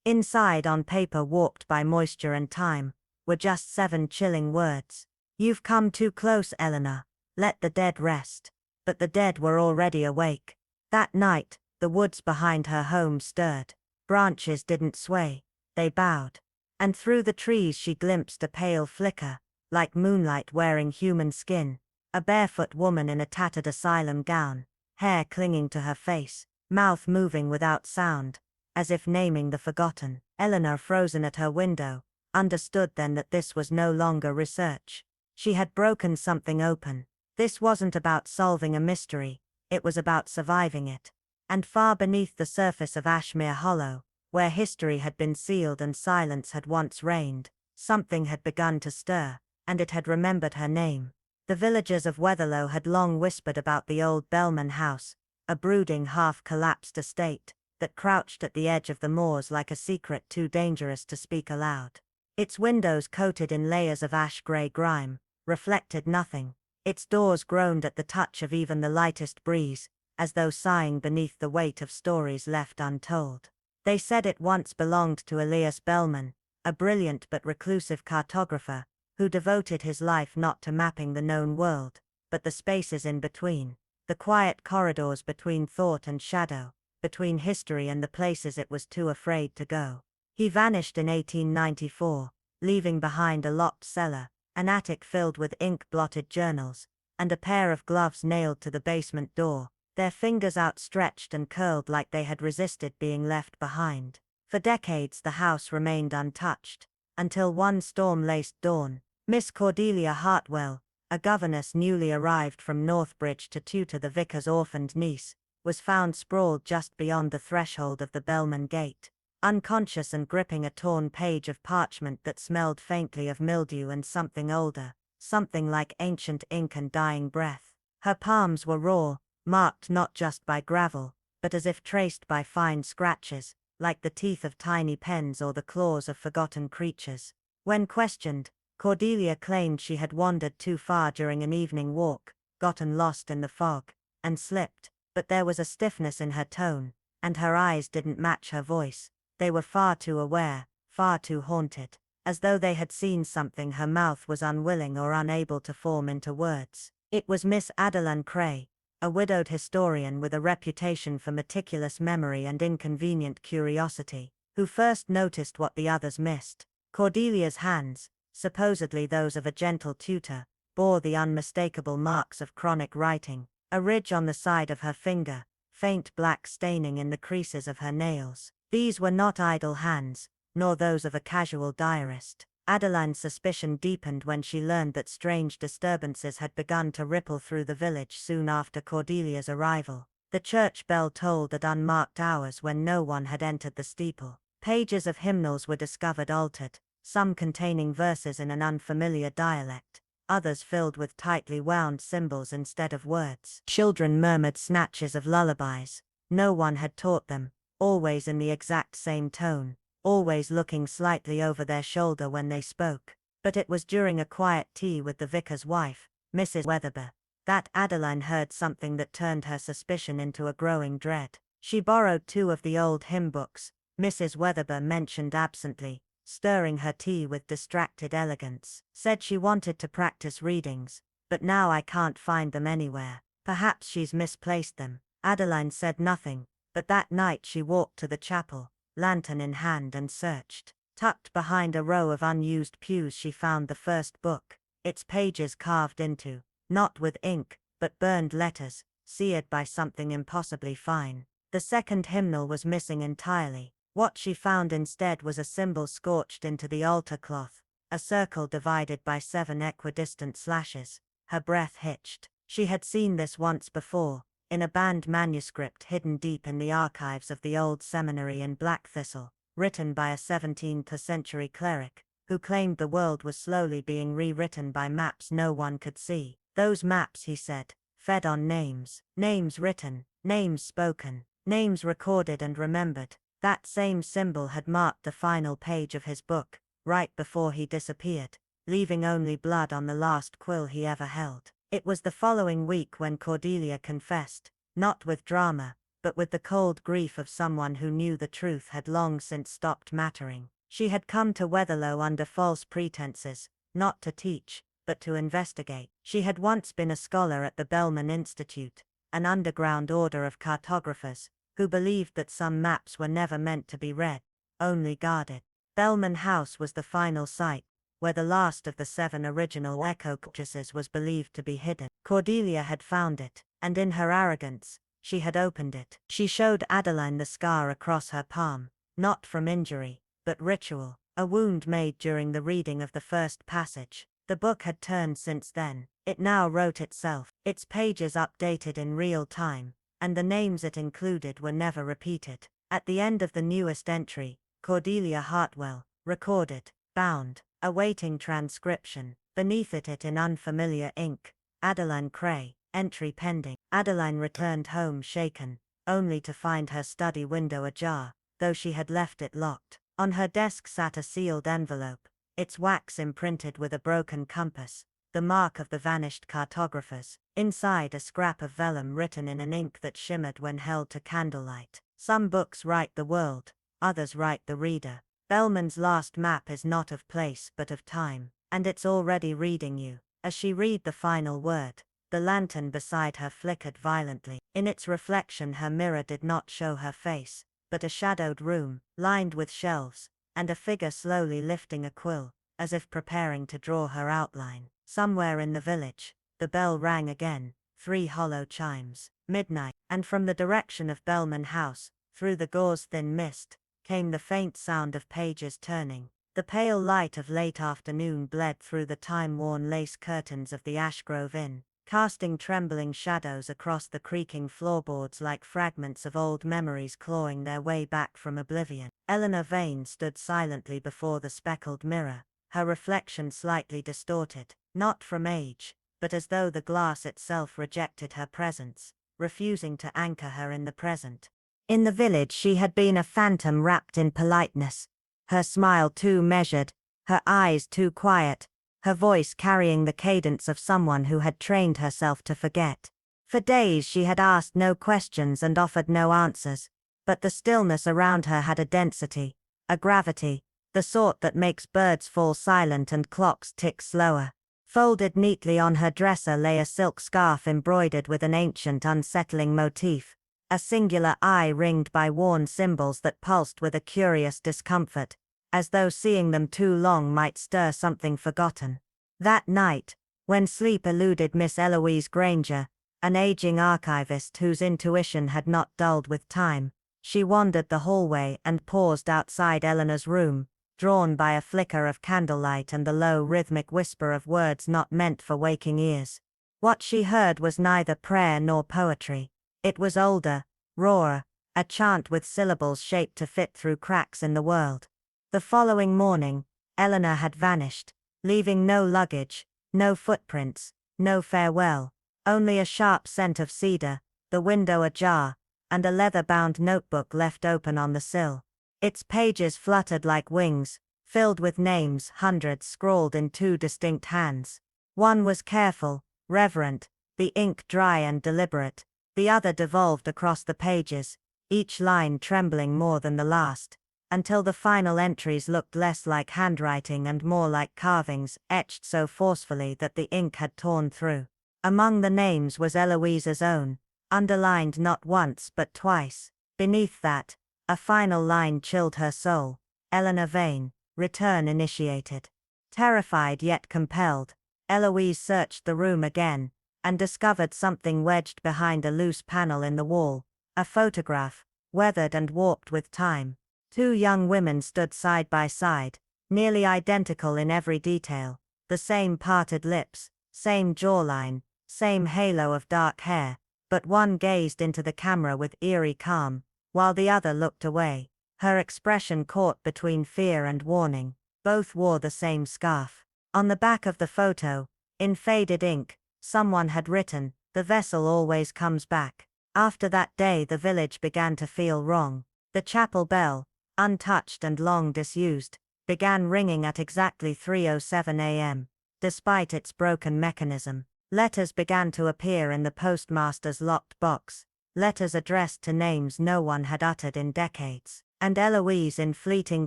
Speaker 1: Inside, on paper warped by moisture and time, were just 7 chilling words. You've come too close, Eleanor. Let the dead rest. But the dead were already awake. That night, the woods behind her home stirred. Branches didn't sway, they bowed. And through the trees she glimpsed a pale flicker, like moonlight wearing human skin. A barefoot woman in a tattered asylum gown, hair clinging to her face, mouth moving without sound, as if naming the forgotten. Eleanor, frozen at her window, understood then that this was no longer research. She had broken something open. This wasn't about solving a mystery, it was about surviving it. And far beneath the surface of Ashmere Hollow, where history had been sealed and silence had once reigned, something had begun to stir, and it had remembered her name. The villagers of Weatherlow had long whispered about the old Bellman house, a brooding half-collapsed estate, that crouched at the edge of the moors like a secret too dangerous to speak aloud. Its windows coated in layers of ash-grey grime, reflected nothing. Its doors groaned at the touch of even the lightest breeze, as though sighing beneath the weight of stories left untold. They said it once belonged to Elias Bellman, a brilliant but reclusive cartographer, who devoted his life not to mapping the known world, but the spaces in between, the quiet corridors between thought and shadow, between history and the places it was too afraid to go. He vanished in 1894, leaving behind a locked cellar, an attic filled with ink-blotted journals, and a pair of gloves nailed to the basement door, their fingers outstretched and curled like they had resisted being left behind. For decades the house remained untouched, until one storm-laced dawn, Miss Cordelia Hartwell, a governess newly arrived from Northbridge to tutor the vicar's orphaned niece, was found sprawled just beyond the threshold of the Bellman gate, unconscious and gripping a torn page of parchment that smelled faintly of mildew and something older, something like ancient ink and dying breath. Her palms were raw, marked not just by gravel, but as if traced by fine scratches, like the teeth of tiny pens or the claws of forgotten creatures. When questioned, Cordelia claimed she had wandered too far during an evening walk, gotten lost in the fog, and slipped, but there was a stiffness in her tone, and her eyes didn't match her voice. They were far too aware, far too haunted, as though they had seen something her mouth was unwilling or unable to form into words. It was Miss Adeline Cray, a widowed historian with a reputation for meticulous memory and inconvenient curiosity, who first noticed what the others missed. Cordelia's hands, supposedly those of a gentle tutor, bore the unmistakable marks of chronic writing, a ridge on the side of her finger, faint black staining in the creases of her nails. These were not idle hands, nor those of a casual diarist. Adeline's suspicion deepened when she learned that strange disturbances had begun to ripple through the village soon after Cordelia's arrival. The church bell tolled at unmarked hours when no one had entered the steeple. Pages of hymnals were discovered altered, some containing verses in an unfamiliar dialect, others filled with tightly wound symbols instead of words. Children murmured snatches of lullabies. No one had taught them, always in the exact same tone, always looking slightly over their shoulder when they spoke. But it was during a quiet tea with the vicar's wife, Mrs. Weatherby, that Adeline heard something that turned her suspicion into a growing dread. She borrowed 2 of the old hymn books, Mrs. Weatherby mentioned absently, stirring her tea with distracted elegance. Said she wanted to practice readings, but now I can't find them anywhere. Perhaps she's misplaced them. Adeline said nothing, but that night she walked to the chapel, lantern in hand, and searched. Tucked behind a row of unused pews she found the first book, its pages carved into, not with ink, but burned letters, seared by something impossibly fine. The second hymnal was missing entirely. What she found instead was a symbol scorched into the altar cloth, a circle divided by 7 equidistant slashes. Her breath hitched. She had seen this once before, in a banned manuscript hidden deep in the archives of the old seminary in Blackthistle, written by a 17th century cleric, who claimed the world was slowly being rewritten by maps no one could see. Those maps, he said, fed on names. Names written, names spoken, names recorded and remembered. That same symbol had marked the final page of his book, right before he disappeared, leaving only blood on the last quill he ever held. It was the following week when Cordelia confessed, not with drama, but with the cold grief of someone who knew the truth had long since stopped mattering. She had come to Weatherlow under false pretenses, not to teach, but to investigate. She had once been a scholar at the Bellman Institute, an underground order of cartographers, who believed that some maps were never meant to be read, only guarded. Bellman House was the final site, where the last of the 7 original echo codices was believed to be hidden. Cordelia had found it, and in her arrogance, she had opened it. She showed Adeline the scar across her palm, not from injury, but ritual, a wound made during the reading of the first passage. The book had turned since then. It now wrote itself, its pages updated in real time, and the names it included were never repeated. At the end of the newest entry, Cordelia Hartwell, recorded, bound, awaiting transcription. Beneath it in unfamiliar ink, Adeline Cray, entry pending. Adeline returned home shaken, only to find her study window ajar, though she had left it locked. On her desk sat a sealed envelope, its wax imprinted with a broken compass, the mark of the vanished cartographers. Inside, a scrap of vellum written in an ink that shimmered when held to candlelight. Some books write the world, others write the reader. Bellman's last map is not of place but of time, and it's already reading you. As she read the final word, the lantern beside her flickered violently. In its reflection, her mirror did not show her face, but a shadowed room, lined with shelves, and a figure slowly lifting a quill, as if preparing to draw her outline. Somewhere in the village, the bell rang again, 3 hollow chimes. Midnight, and from the direction of Bellman House, through the gauze-thin mist, came the faint sound of pages turning. The pale light of late afternoon bled through the time-worn lace curtains of the Ashgrove Inn, casting trembling shadows across the creaking floorboards like fragments of old memories clawing their way back from oblivion. Eleanor Vane stood silently before the speckled mirror, her reflection slightly distorted, not from age, but as though the glass itself rejected her presence, refusing to anchor her in the present. In the village she had been a phantom wrapped in politeness, her smile too measured, her eyes too quiet, her voice carrying the cadence of someone who had trained herself to forget. For days she had asked no questions and offered no answers, but the stillness around her had a density, a gravity, the sort that makes birds fall silent and clocks tick slower. Folded neatly on her dresser lay a silk scarf embroidered with an ancient unsettling motif, a singular eye ringed by worn symbols that pulsed with a curious discomfort, as though seeing them too long might stir something forgotten. That night, when sleep eluded Miss Eloise Granger, an aging archivist whose intuition had not dulled with time, she wandered the hallway and paused outside Eleanor's room, drawn by a flicker of candlelight and the low rhythmic whisper of words not meant for waking ears. What she heard was neither prayer nor poetry. It was older, rawer, a chant with syllables shaped to fit through cracks in the world. The following morning, Eleanor had vanished, leaving no luggage, no footprints, no farewell, only a sharp scent of cedar, the window ajar, and a leather-bound notebook left open on the sill. Its pages fluttered like wings, filled with names, hundreds scrawled in 2 distinct hands. One was careful, reverent, the ink dry and deliberate, the other devolved across the pages, each line trembling more than the last, until the final entries looked less like handwriting and more like carvings, etched so forcefully that the ink had torn through. Among the names was Eloise's own, underlined not once but twice. Beneath that, a final line chilled her soul: Eleanor Vane, return initiated. Terrified yet compelled, Eloise searched the room again, and discovered something wedged behind a loose panel in the wall, a photograph, weathered and warped with time. 2 young women stood side by side, nearly identical in every detail, the same parted lips, same jawline, same halo of dark hair, but one gazed into the camera with eerie calm, while the other looked away, her expression caught between fear and warning. Both wore the same scarf. On the back of the photo, in faded ink, someone had written, "The vessel always comes back." After that day the village began to feel wrong. The chapel bell, untouched and long disused, began ringing at exactly 3:07 a.m. Despite its broken mechanism, letters began to appear in the postmaster's locked box, letters addressed to names no one had uttered in decades, and Eloise, in fleeting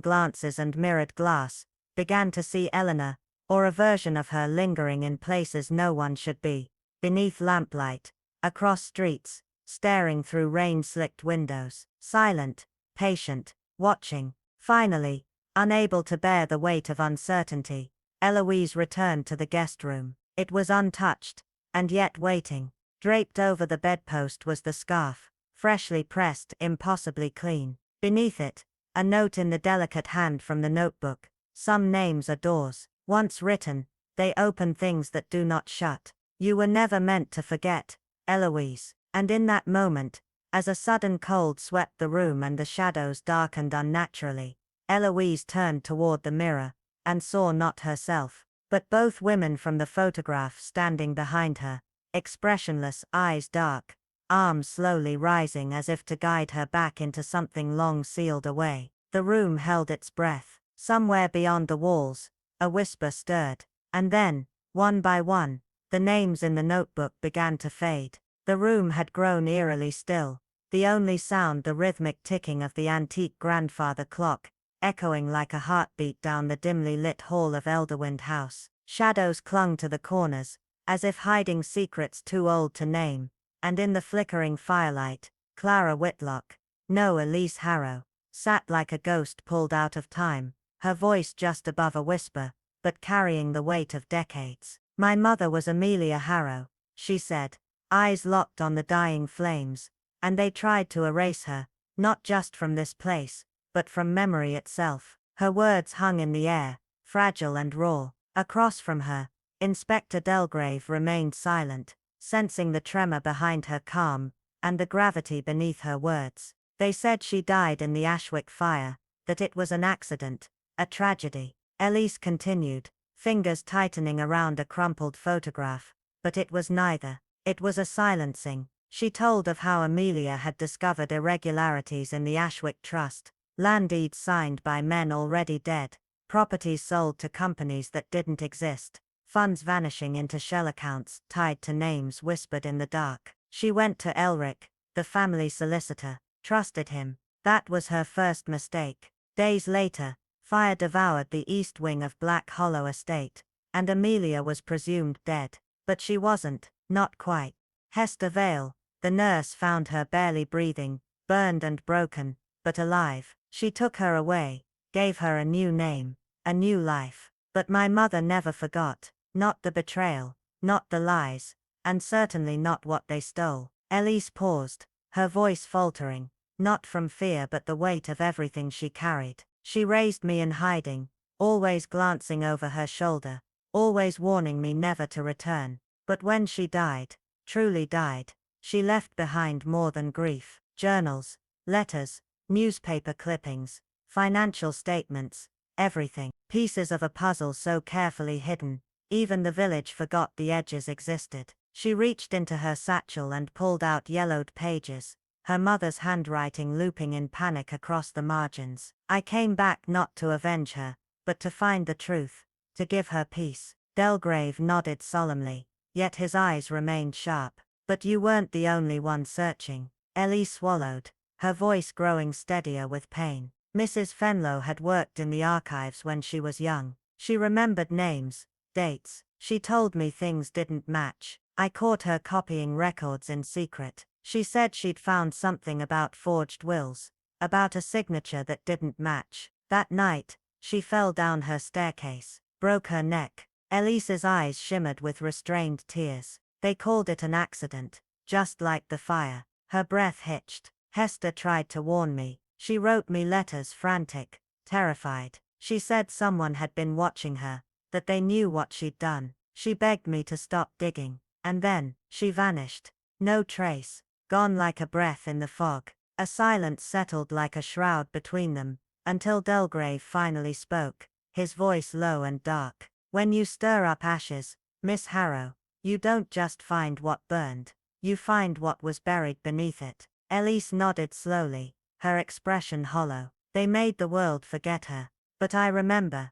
Speaker 1: glances and mirrored glass, began to see Eleanor, or a version of her, lingering in places no one should be, beneath lamplight, across streets, staring through rain-slicked windows, silent, patient, watching. Finally, unable to bear the weight of uncertainty, Eloise returned to the guest room. It was untouched, and yet waiting. Draped over the bedpost was the scarf, freshly pressed, impossibly clean. Beneath it, a note in the delicate hand from the notebook: "Some names are doors. Once written, they open things that do not shut. You were never meant to forget, Eloise." And in that moment, as a sudden cold swept the room and the shadows darkened unnaturally, Eloise turned toward the mirror, and saw not herself, But both women from the photograph standing behind her, expressionless, eyes dark, arms slowly rising as if to guide her back into something long sealed away. The room held its breath. Somewhere beyond the walls, a whisper stirred. And then, one by one, the names in the notebook began to fade. The room had grown eerily still, the only sound the rhythmic ticking of the antique grandfather clock, echoing like a heartbeat down the dimly lit hall of Elderwind House. Shadows clung to the corners, as if hiding secrets too old to name, and in the flickering firelight, Clara Whitlock, no Elise Harrow, sat like a ghost pulled out of time, her voice just above a whisper, but carrying the weight of decades. "My mother was Amelia Harrow," she said, eyes locked on the dying flames, "and they tried to erase her, not just from this place, but from memory itself." Her words hung in the air, fragile and raw. Across from her, Inspector Delgrave remained silent, sensing the tremor behind her calm, and the gravity beneath her words. "They said she died in the Ashwick fire, that it was an accident, a tragedy," Elise continued, fingers tightening around a crumpled photograph, "but it was neither. It was a silencing." She told of how Amelia had discovered irregularities in the Ashwick Trust, land deeds signed by men already dead, properties sold to companies that didn't exist, funds vanishing into shell accounts tied to names whispered in the dark. She went to Elric, the family solicitor, trusted him. That was her first mistake. Days later, fire devoured the east wing of Black Hollow Estate, and Amelia was presumed dead. But she wasn't, not quite. Hester Vale, the nurse, found her barely breathing, burned and broken, but alive. She took her away, gave her a new name, a new life. But my mother never forgot, not the betrayal, not the lies, and certainly not what they stole. Elise paused, her voice faltering, not from fear but the weight of everything she carried. "She raised me in hiding, always glancing over her shoulder, always warning me never to return. But when she died, truly died, she left behind more than grief. Journals, letters, newspaper clippings, financial statements, everything. Pieces of a puzzle so carefully hidden, even the village forgot the edges existed." She reached into her satchel and pulled out yellowed pages, her mother's handwriting looping in panic across the margins. "I came back not to avenge her, but to find the truth, to give her peace." Delgrave nodded solemnly, yet his eyes remained sharp. "But you weren't the only one searching." Ellie swallowed, her voice growing steadier with pain. Mrs. Fenlow had worked in the archives when she was young. She remembered names, dates. She told me things didn't match. I caught her copying records in secret. She said she'd found something about forged wills, about a signature that didn't match. That night, she fell down her staircase, broke her neck. Elise's eyes shimmered with restrained tears. "They called it an accident, just like the fire." Her breath hitched. "Hester tried to warn me. She wrote me letters, frantic, terrified. She said someone had been watching her, that they knew what she'd done. She begged me to stop digging. And then, she vanished. No trace. Gone like a breath in the fog." A silence settled like a shroud between them, until Delgrave finally spoke, his voice low and dark. "When you stir up ashes, Miss Harrow, you don't just find what burned, you find what was buried beneath it." Elise nodded slowly, her expression hollow. "They made the world forget her. But I remember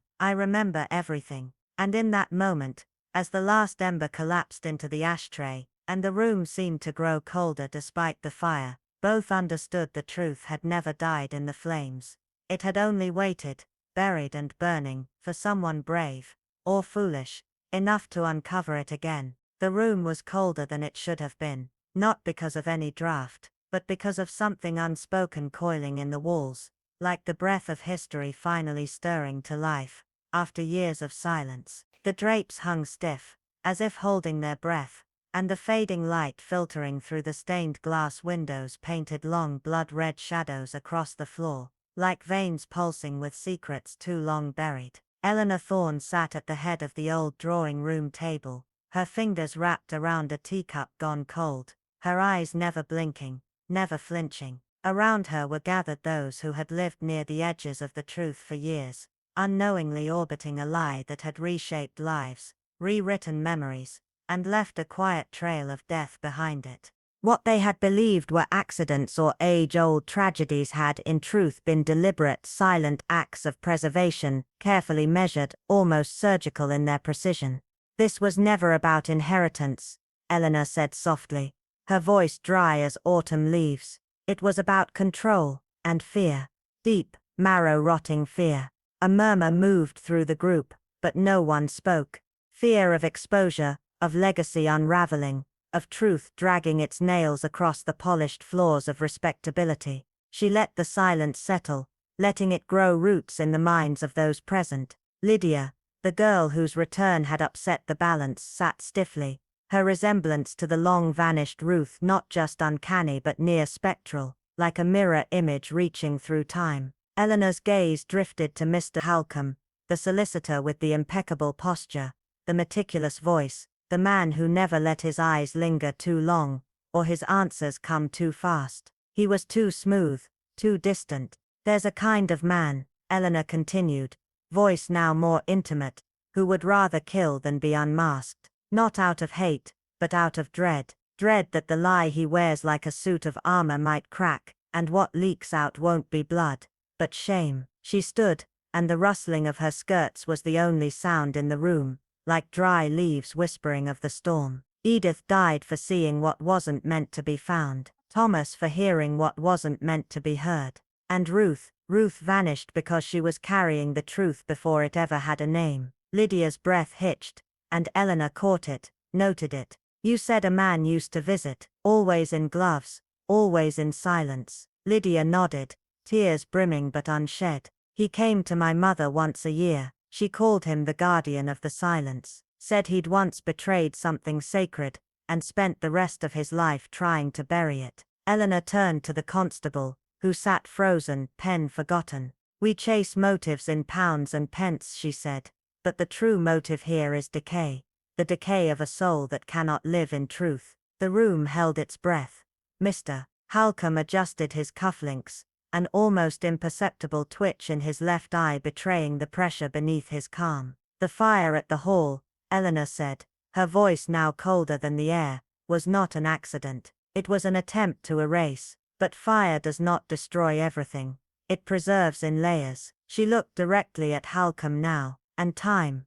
Speaker 1: everything." And in that moment, as the last ember collapsed into the ashtray, and the room seemed to grow colder despite the fire, both understood the truth had never died in the flames. It had only waited, buried and burning, for someone brave, or foolish, enough to uncover it again. The room was colder than it should have been, not because of any draft, but because of something unspoken coiling in the walls, like the breath of history finally stirring to life, after years of silence. The drapes hung stiff, as if holding their breath, and the fading light filtering through the stained glass windows painted long blood-red shadows across the floor, like veins pulsing with secrets too long buried. Eleanor Thorne sat at the head of the old drawing-room table, her fingers wrapped around a teacup gone cold, her eyes never blinking, never flinching. Around her were gathered those who had lived near the edges of the truth for years, unknowingly orbiting a lie that had reshaped lives, rewritten memories, and left a quiet trail of death behind it. What they had believed were accidents or age-old tragedies had in truth been deliberate, silent acts of preservation, carefully measured, almost surgical in their precision. "This was never about inheritance," Eleanor said softly, her voice dry as autumn leaves. "It was about control, and fear. Deep, marrow-rotting fear." A murmur moved through the group, but no one spoke. Fear of exposure, of legacy unraveling, of truth dragging its nails across the polished floors of respectability. She let the silence settle, letting it grow roots in the minds of those present. Lydia, the girl whose return had upset the balance, sat stiffly, her resemblance to the long-vanished Ruth not just uncanny but near spectral, like a mirror image reaching through time. Eleanor's gaze drifted to Mr. Halcombe, the solicitor with the impeccable posture, the meticulous voice, the man who never let his eyes linger too long, or his answers come too fast. He was too smooth, too distant. "There's a kind of man," Eleanor continued, voice now more intimate, "who would rather kill than be unmasked. Not out of hate, but out of dread. Dread that the lie he wears like a suit of armor might crack, and what leaks out won't be blood, but shame." She stood, and the rustling of her skirts was the only sound in the room, like dry leaves whispering of the storm. Edith died for seeing what wasn't meant to be found. Thomas for hearing what wasn't meant to be heard. And Ruth vanished because she was carrying the truth before it ever had a name. Lydia's breath hitched, and Eleanor caught it, noted it. "You said a man used to visit, always in gloves, always in silence." Lydia nodded, tears brimming but unshed. "He came to my mother once a year." She called him the guardian of the silence. Said he'd once betrayed something sacred, and spent the rest of his life trying to bury it. Eleanor turned to the constable, who sat frozen, pen forgotten. "We chase motives in pounds and pence," she said, "but the true motive here is decay. The decay of a soul that cannot live in truth." The room held its breath. Mr. Halcombe adjusted his cufflinks, an almost imperceptible twitch in his left eye betraying the pressure beneath his calm. "The fire at the hall," Eleanor said, her voice now colder than the air, "was not an accident. It was an attempt to erase. But fire does not destroy everything. It preserves in layers." She looked directly at Halcombe now. "And time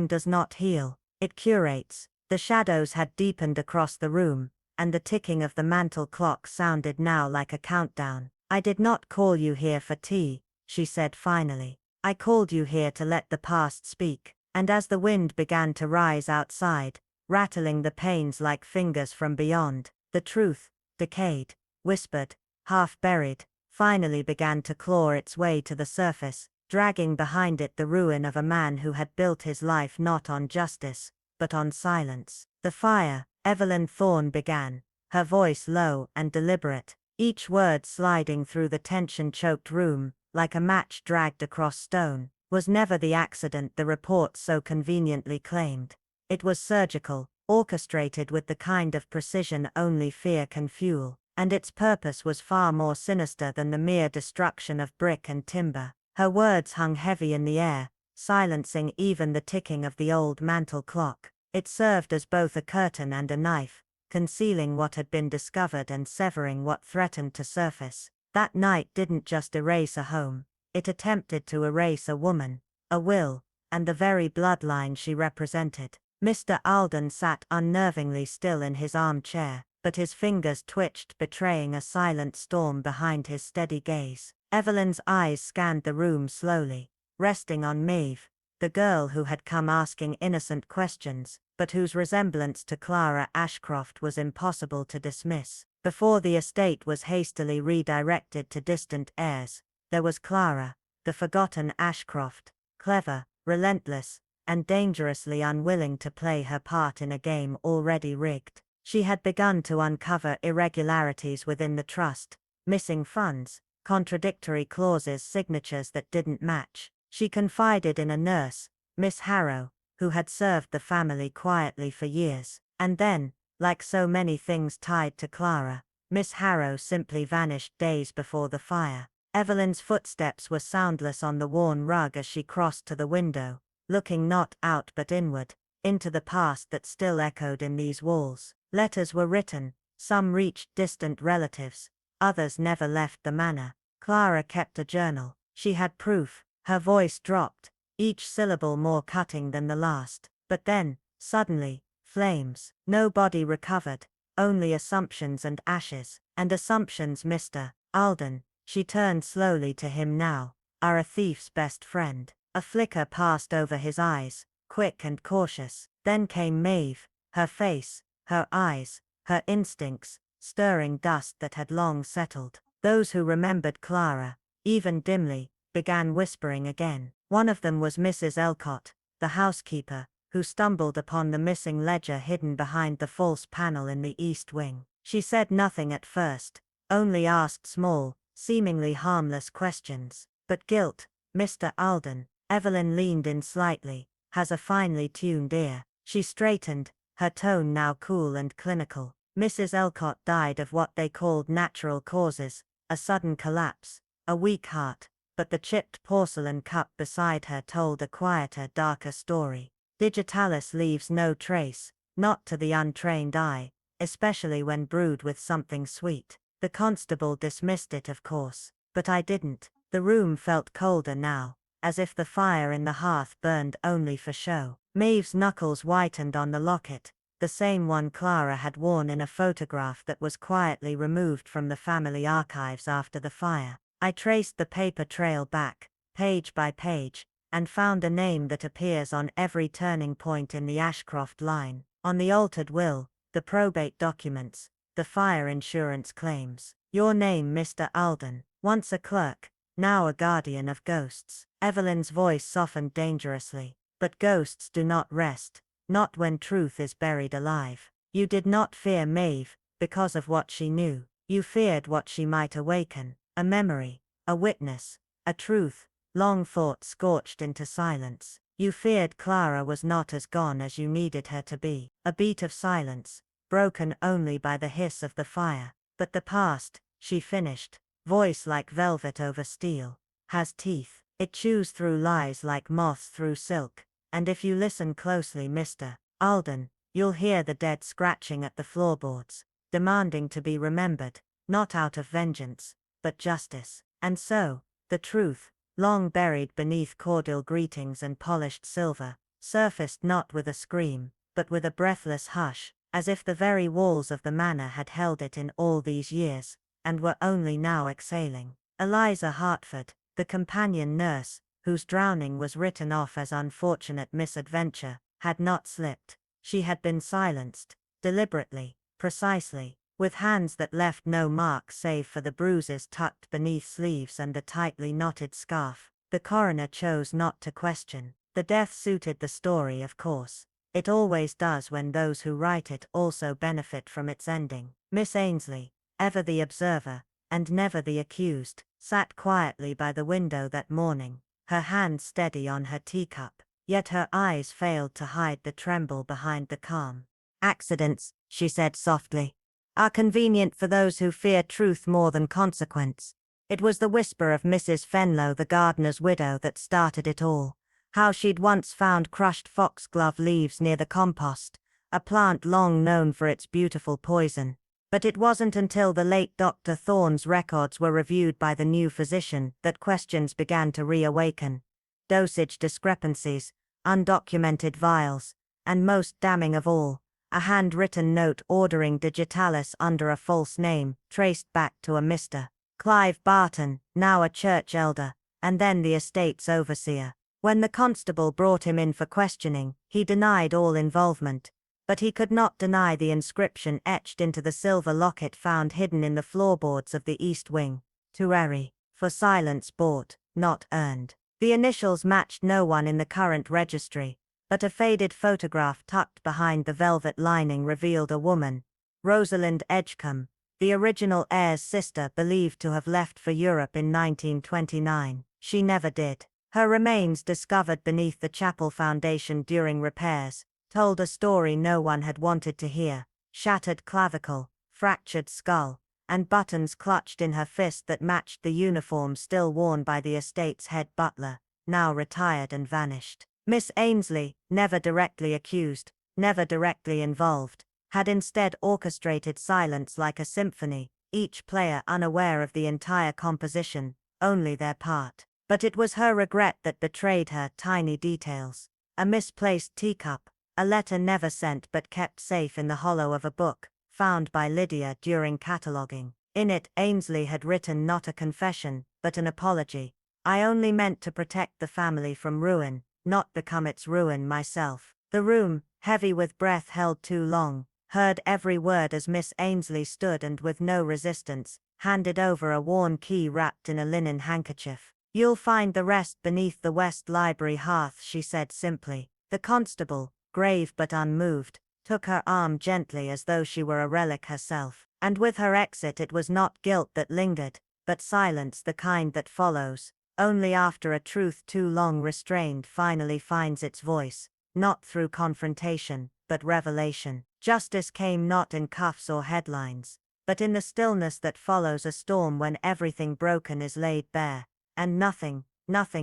Speaker 1: does not heal. It curates." The shadows had deepened across the room, and the ticking of the mantel clock sounded now like a countdown. "I did not call you here for tea," she said finally. "I called you here to let the past speak." And as the wind began to rise outside, rattling the panes like fingers from beyond, the truth, decayed, whispered, half-buried, finally began to claw its way to the surface, dragging behind it the ruin of a man who had built his life not on justice, but on silence. "The fire," Evelyn Thorne began, her voice low and deliberate, each word sliding through the tension-choked room, like a match dragged across stone, "was never the accident the reports so conveniently claimed. It was surgical, orchestrated with the kind of precision only fear can fuel, and its purpose was far more sinister than the mere destruction of brick and timber." Her words hung heavy in the air, silencing even the ticking of the old mantel clock. It served as both a curtain and a knife, concealing what had been discovered and severing what threatened to surface. That night didn't just erase a home, it attempted to erase a woman, a will, and the very bloodline she represented. Mr. Alden sat unnervingly still in his armchair, but his fingers twitched, betraying a silent storm behind his steady gaze. Evelyn's eyes scanned the room slowly, resting on Maeve, the girl who had come asking innocent questions, but whose resemblance to Clara Ashcroft was impossible to dismiss. Before the estate was hastily redirected to distant heirs, there was Clara, the forgotten Ashcroft, clever, relentless, and dangerously unwilling to play her part in a game already rigged. She had begun to uncover irregularities within the trust, missing funds, contradictory clauses, signatures that didn't match. She confided in a nurse, Miss Harrow, who had served the family quietly for years. And then, like so many things tied to Clara, Miss Harrow simply vanished days before the fire. Evelyn's footsteps were soundless on the worn rug as she crossed to the window, looking not out but inward, into the past that still echoed in these walls. Letters were written, some reached distant relatives, others never left the manor. Clara kept a journal. She had proof. Her voice dropped, each syllable more cutting than the last. But then, suddenly, flames. No body recovered, only assumptions and ashes. And assumptions, Mr. Alden, she turned slowly to him now, are a thief's best friend. A flicker passed over his eyes, quick and cautious. Then came Maeve, her face, her eyes, her instincts, stirring dust that had long settled. Those who remembered Clara, even dimly, began whispering again. One of them was Mrs. Elcott, the housekeeper, who stumbled upon the missing ledger hidden behind the false panel in the east wing. She said nothing at first, only asked small, seemingly harmless questions. But guilt, Mr. Alden, Evelyn leaned in slightly, has a finely tuned ear. She straightened, her tone now cool and clinical. Mrs. Elcott died of what they called natural causes, a sudden collapse, a weak heart, but the chipped porcelain cup beside her told a quieter, darker story. Digitalis leaves no trace, not to the untrained eye, especially when brewed with something sweet. The constable dismissed it, of course, but I didn't. The room felt colder now, as if the fire in the hearth burned only for show. Maeve's knuckles whitened on the locket, the same one Clara had worn in a photograph that was quietly removed from the family archives after the fire. I traced the paper trail back, page by page, and found a name that appears on every turning point in the Ashcroft line, on the altered will, the probate documents, the fire insurance claims. Your name, Mr. Alden, once a clerk, now a guardian of ghosts. Evelyn's voice softened dangerously. But ghosts do not rest, not when truth is buried alive. You did not fear Maeve, because of what she knew. You feared what she might awaken, a memory, a witness, a truth, long thought scorched into silence. You feared Clara was not as gone as you needed her to be. A beat of silence, broken only by the hiss of the fire. But the past, she finished, voice like velvet over steel, has teeth. It chews through lies like moths through silk, and if you listen closely, Mr. Alden, you'll hear the dead scratching at the floorboards, demanding to be remembered, not out of vengeance, but justice. And so, the truth, long buried beneath cordial greetings and polished silver, surfaced not with a scream, but with a breathless hush, as if the very walls of the manor had held it in all these years, and were only now exhaling. Eliza Hartford, the companion nurse, whose drowning was written off as unfortunate misadventure, had not slipped. She had been silenced, deliberately, precisely, with hands that left no mark save for the bruises tucked beneath sleeves and the tightly knotted scarf. The coroner chose not to question. The death suited the story, of course. It always does when those who write it also benefit from its ending. Miss Ainsley, ever the observer, and never the accused, sat quietly by the window that morning, her hand steady on her teacup, yet her eyes failed to hide the tremble behind the calm. Accidents, she said softly, are convenient for those who fear truth more than consequence. It was the whisper of Mrs. Fenlow, the gardener's widow, that started it all. How she'd once found crushed foxglove leaves near the compost, a plant long known for its beautiful poison. But it wasn't until the late Dr. Thorne's records were reviewed by the new physician that questions began to reawaken. Dosage discrepancies, undocumented vials, and most damning of all, a handwritten note ordering digitalis under a false name, traced back to a Mr. Clive Barton, now a church elder, and then the estate's overseer. When the constable brought him in for questioning, he denied all involvement. But he could not deny the inscription etched into the silver locket found hidden in the floorboards of the east wing. Tueri, for silence bought, not earned. The initials matched no one in the current registry, but a faded photograph tucked behind the velvet lining revealed a woman, Rosalind Edgecombe, the original heir's sister, believed to have left for Europe in 1929. She never did. Her remains, discovered beneath the chapel foundation during repairs, told a story no one had wanted to hear: shattered clavicle, fractured skull, and buttons clutched in her fist that matched the uniform still worn by the estate's head butler, now retired and vanished. Miss Ainsley, never directly accused, never directly involved, had instead orchestrated silence like a symphony, each player unaware of the entire composition, only their part. But it was her regret that betrayed her. Tiny details. A misplaced teacup, a letter never sent but kept safe in the hollow of a book, found by Lydia during cataloguing. In it, Ainsley had written not a confession, but an apology. "I only meant to protect the family from ruin, not become its ruin myself." The room, heavy with breath held too long, heard every word as Miss Ainsley stood and with no resistance, handed over a worn key wrapped in a linen handkerchief. "You'll find the rest beneath the West Library hearth," she said simply. The constable, grave but unmoved, took her arm gently as though she were a relic herself. And with her exit it was not guilt that lingered, but silence, the kind that follows only after a truth too long restrained finally finds its voice, not through confrontation, but revelation. Justice came not in cuffs or headlines, but in the stillness that follows a storm when everything broken is laid bare, and nothing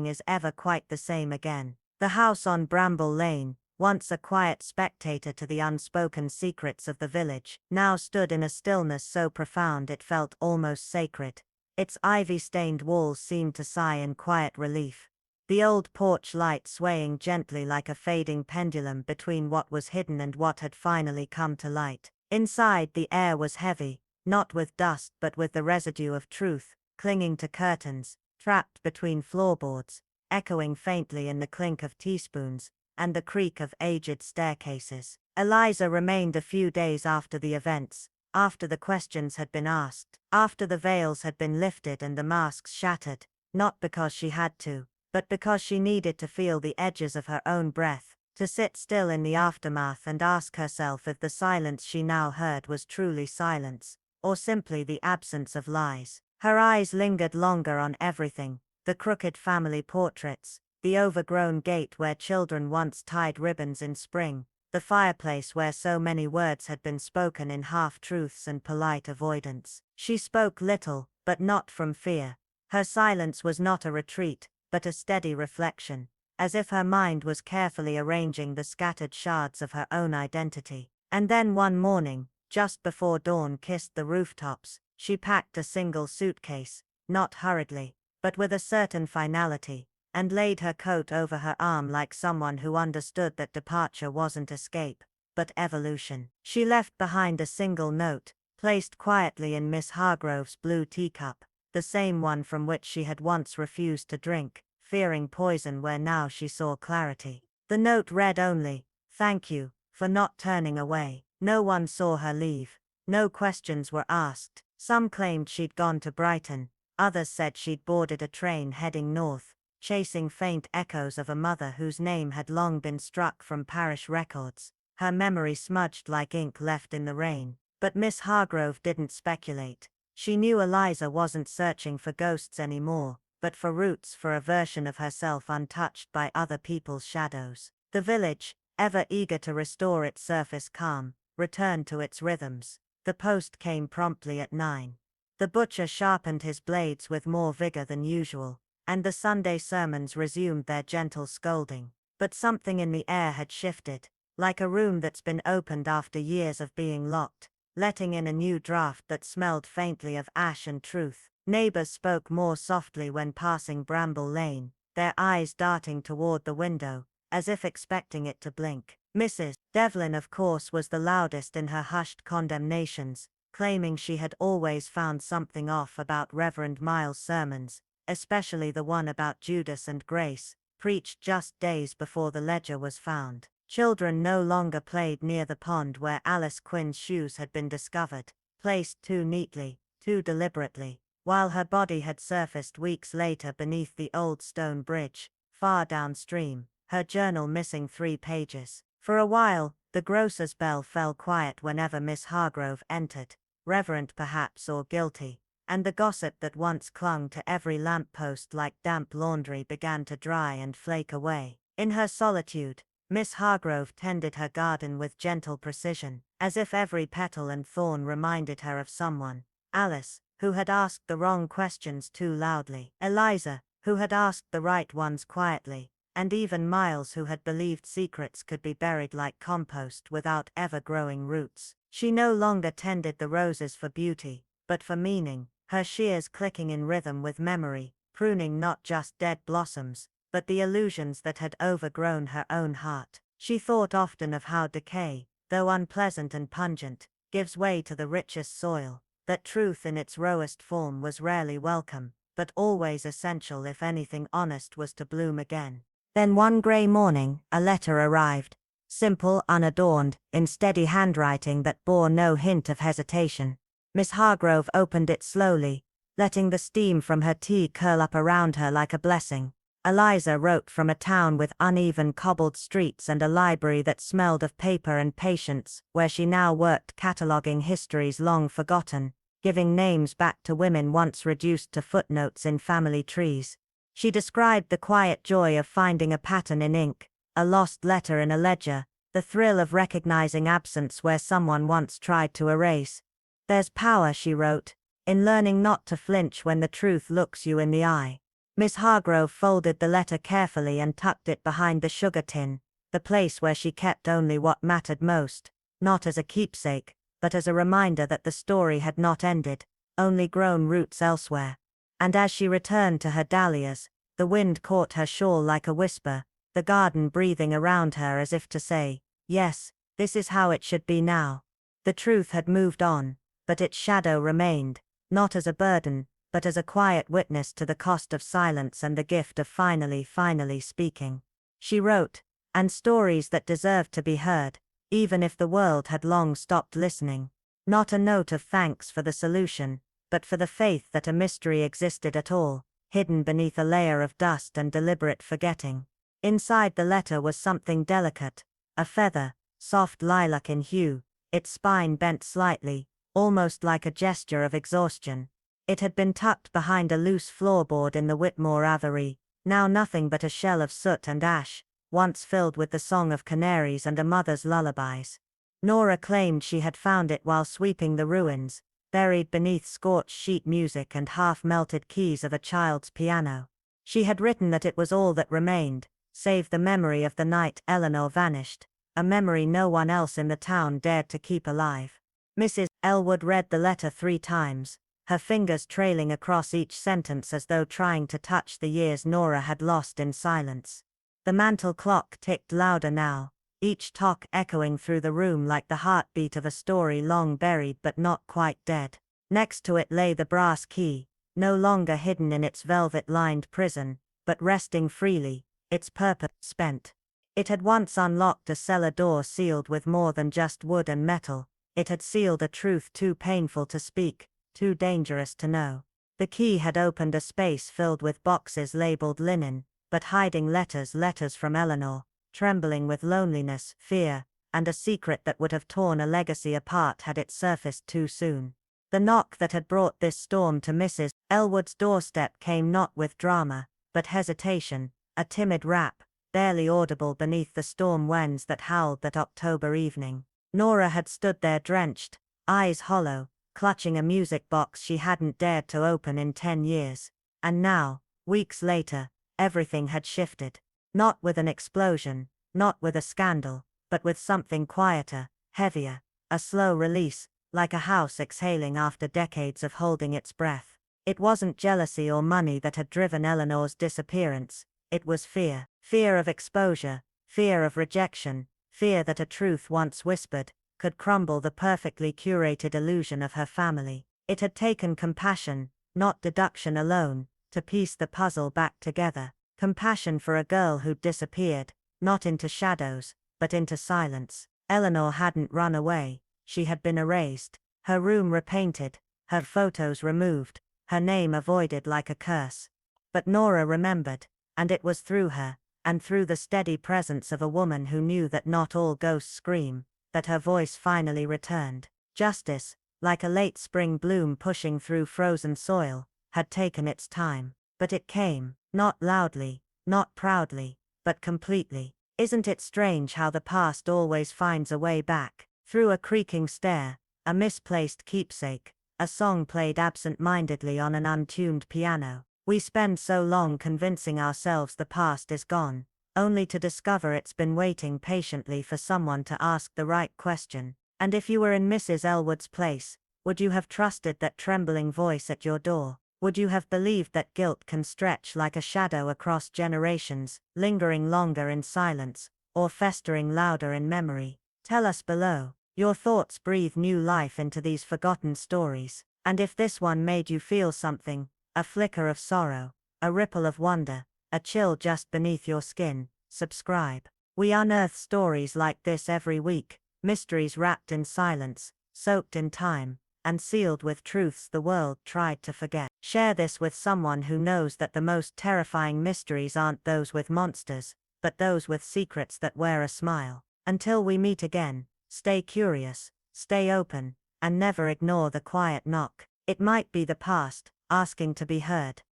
Speaker 1: is ever quite the same again. The house on Bramble Lane, once a quiet spectator to the unspoken secrets of the village, now stood in a stillness so profound it felt almost sacred. Its ivy-stained walls seemed to sigh in quiet relief, the old porch light swaying gently like a fading pendulum between what was hidden and what had finally come to light. Inside, the air was heavy, not with dust but with the residue of truth, clinging to curtains, trapped between floorboards, echoing faintly in the clink of teaspoons, and the creak of aged staircases. Eliza remained a few days after the events, after the questions had been asked, after the veils had been lifted and the masks shattered, not because she had to, but because she needed to feel the edges of her own breath, to sit still in the aftermath and ask herself if the silence she now heard was truly silence, or simply the absence of lies. Her eyes lingered longer on everything, the crooked family portraits, the overgrown gate where children once tied ribbons in spring, the fireplace where so many words had been spoken in half-truths and polite avoidance. She spoke little, but not from fear. Her silence was not a retreat, but a steady reflection, as if her mind was carefully arranging the scattered shards of her own identity. And then one morning, just before dawn kissed the rooftops, she packed a single suitcase, not hurriedly, but with a certain finality, and laid her coat over her arm like someone who understood that departure wasn't escape, but evolution. She left behind a single note, placed quietly in Miss Hargrove's blue teacup, the same one from which she had once refused to drink, fearing poison where now she saw clarity. The note read only, "Thank you, for not turning away." No one saw her leave. No questions were asked. Some claimed she'd gone to Brighton, others said she'd boarded a train heading north, chasing faint echoes of a mother whose name had long been struck from parish records, her memory smudged like ink left in the rain. But Miss Hargrove didn't speculate. She knew Eliza wasn't searching for ghosts anymore, but for roots, for a version of herself untouched by other people's shadows. The village, ever eager to restore its surface calm, returned to its rhythms. The post came promptly at 9. The butcher sharpened his blades with more vigor than usual, and the Sunday sermons resumed their gentle scolding. But something in the air had shifted, like a room that's been opened after years of being locked, letting in a new draught that smelled faintly of ash and truth. Neighbors spoke more softly when passing Bramble Lane, their eyes darting toward the window, as if expecting it to blink. Mrs. Devlin, of course, was the loudest in her hushed condemnations, claiming she had always found something off about Reverend Miles' sermons, especially the one about Judas and Grace, preached just days before the ledger was found. Children no longer played near the pond where Alice Quinn's shoes had been discovered, placed too neatly, too deliberately, while her body had surfaced weeks later beneath the old stone bridge, far downstream, her journal missing 3 pages. For a while, the grocer's bell fell quiet whenever Miss Hargrove entered, reverent perhaps or guilty, and the gossip that once clung to every lamp-post like damp laundry began to dry and flake away. In her solitude, Miss Hargrove tended her garden with gentle precision, as if every petal and thorn reminded her of someone, Alice, who had asked the wrong questions too loudly. Eliza, who had asked the right ones quietly. And even Miles, who had believed secrets could be buried like compost without ever growing roots. She no longer tended the roses for beauty, but for meaning, her shears clicking in rhythm with memory, pruning not just dead blossoms, but the illusions that had overgrown her own heart. She thought often of how decay, though unpleasant and pungent, gives way to the richest soil, that truth in its rawest form was rarely welcome, but always essential if anything honest was to bloom again. Then one grey morning, a letter arrived. Simple, unadorned, in steady handwriting that bore no hint of hesitation. Miss Hargrove opened it slowly, letting the steam from her tea curl up around her like a blessing. Eliza wrote from a town with uneven cobbled streets and a library that smelled of paper and patience, where she now worked cataloguing histories long forgotten, giving names back to women once reduced to footnotes in family trees. She described the quiet joy of finding a pattern in ink, a lost letter in a ledger, the thrill of recognizing absence where someone once tried to erase. There's power, she wrote, in learning not to flinch when the truth looks you in the eye. Miss Hargrove folded the letter carefully and tucked it behind the sugar tin, the place where she kept only what mattered most, not as a keepsake, but as a reminder that the story had not ended, only grown roots elsewhere. And as she returned to her dahlias, the wind caught her shawl like a whisper, the garden breathing around her as if to say, yes, this is how it should be now. The truth had moved on, but its shadow remained, not as a burden, but as a quiet witness to the cost of silence and the gift of finally speaking. She wrote, and stories that deserved to be heard, even if the world had long stopped listening. Not a note of thanks for the solution, but for the faith that a mystery existed at all, hidden beneath a layer of dust and deliberate forgetting. Inside the letter was something delicate, a feather, soft lilac in hue, its spine bent slightly, almost like a gesture of exhaustion. It had been tucked behind a loose floorboard in the Whitmore Aviary, now nothing but a shell of soot and ash, once filled with the song of canaries and a mother's lullabies. Nora claimed she had found it while sweeping the ruins, buried beneath scorched sheet music and half-melted keys of a child's piano. She had written that it was all that remained, save the memory of the night Eleanor vanished, a memory no one else in the town dared to keep alive. Mrs. Elwood read the letter 3 times, her fingers trailing across each sentence as though trying to touch the years Nora had lost in silence. The mantel clock ticked louder now, each tock echoing through the room like the heartbeat of a story long buried but not quite dead. Next to it lay the brass key, no longer hidden in its velvet-lined prison, but resting freely, its purpose spent. It had once unlocked a cellar door sealed with more than just wood and metal. It had sealed a truth too painful to speak, too dangerous to know. The key had opened a space filled with boxes labeled linen, but hiding letters from Eleanor, trembling with loneliness, fear, and a secret that would have torn a legacy apart had it surfaced too soon. The knock that had brought this storm to Mrs. Elwood's doorstep came not with drama, but hesitation, a timid rap, barely audible beneath the storm winds that howled that October evening. Nora had stood there drenched, eyes hollow, clutching a music box she hadn't dared to open in 10 years. And now, weeks later, everything had shifted. Not with an explosion, not with a scandal, but with something quieter, heavier, a slow release, like a house exhaling after decades of holding its breath. It wasn't jealousy or money that had driven Eleanor's disappearance, it was fear. Fear of exposure, fear of rejection, fear that a truth once whispered could crumble the perfectly curated illusion of her family. It had taken compassion, not deduction alone, to piece the puzzle back together. Compassion for a girl who'd disappeared, not into shadows, but into silence. Eleanor hadn't run away, she had been erased, her room repainted, her photos removed, her name avoided like a curse. But Nora remembered, and it was through her, and through the steady presence of a woman who knew that not all ghosts scream, that her voice finally returned. Justice, like a late spring bloom pushing through frozen soil, had taken its time. But it came, not loudly, not proudly, but completely. Isn't it strange how the past always finds a way back? Through a creaking stair, a misplaced keepsake, a song played absent-mindedly on an untuned piano. We spend so long convincing ourselves the past is gone, only to discover it's been waiting patiently for someone to ask the right question. And if you were in Mrs. Elwood's place, would you have trusted that trembling voice at your door? Would you have believed that guilt can stretch like a shadow across generations, lingering longer in silence, or festering louder in memory? Tell us below. Your thoughts breathe new life into these forgotten stories. And if this one made you feel something, a flicker of sorrow, a ripple of wonder, a chill just beneath your skin, subscribe. We unearth stories like this every week, mysteries wrapped in silence, soaked in time, and sealed with truths the world tried to forget. Share this with someone who knows that the most terrifying mysteries aren't those with monsters, but those with secrets that wear a smile. Until we meet again, stay curious, stay open, and never ignore the quiet knock. It might be the past, asking to be heard.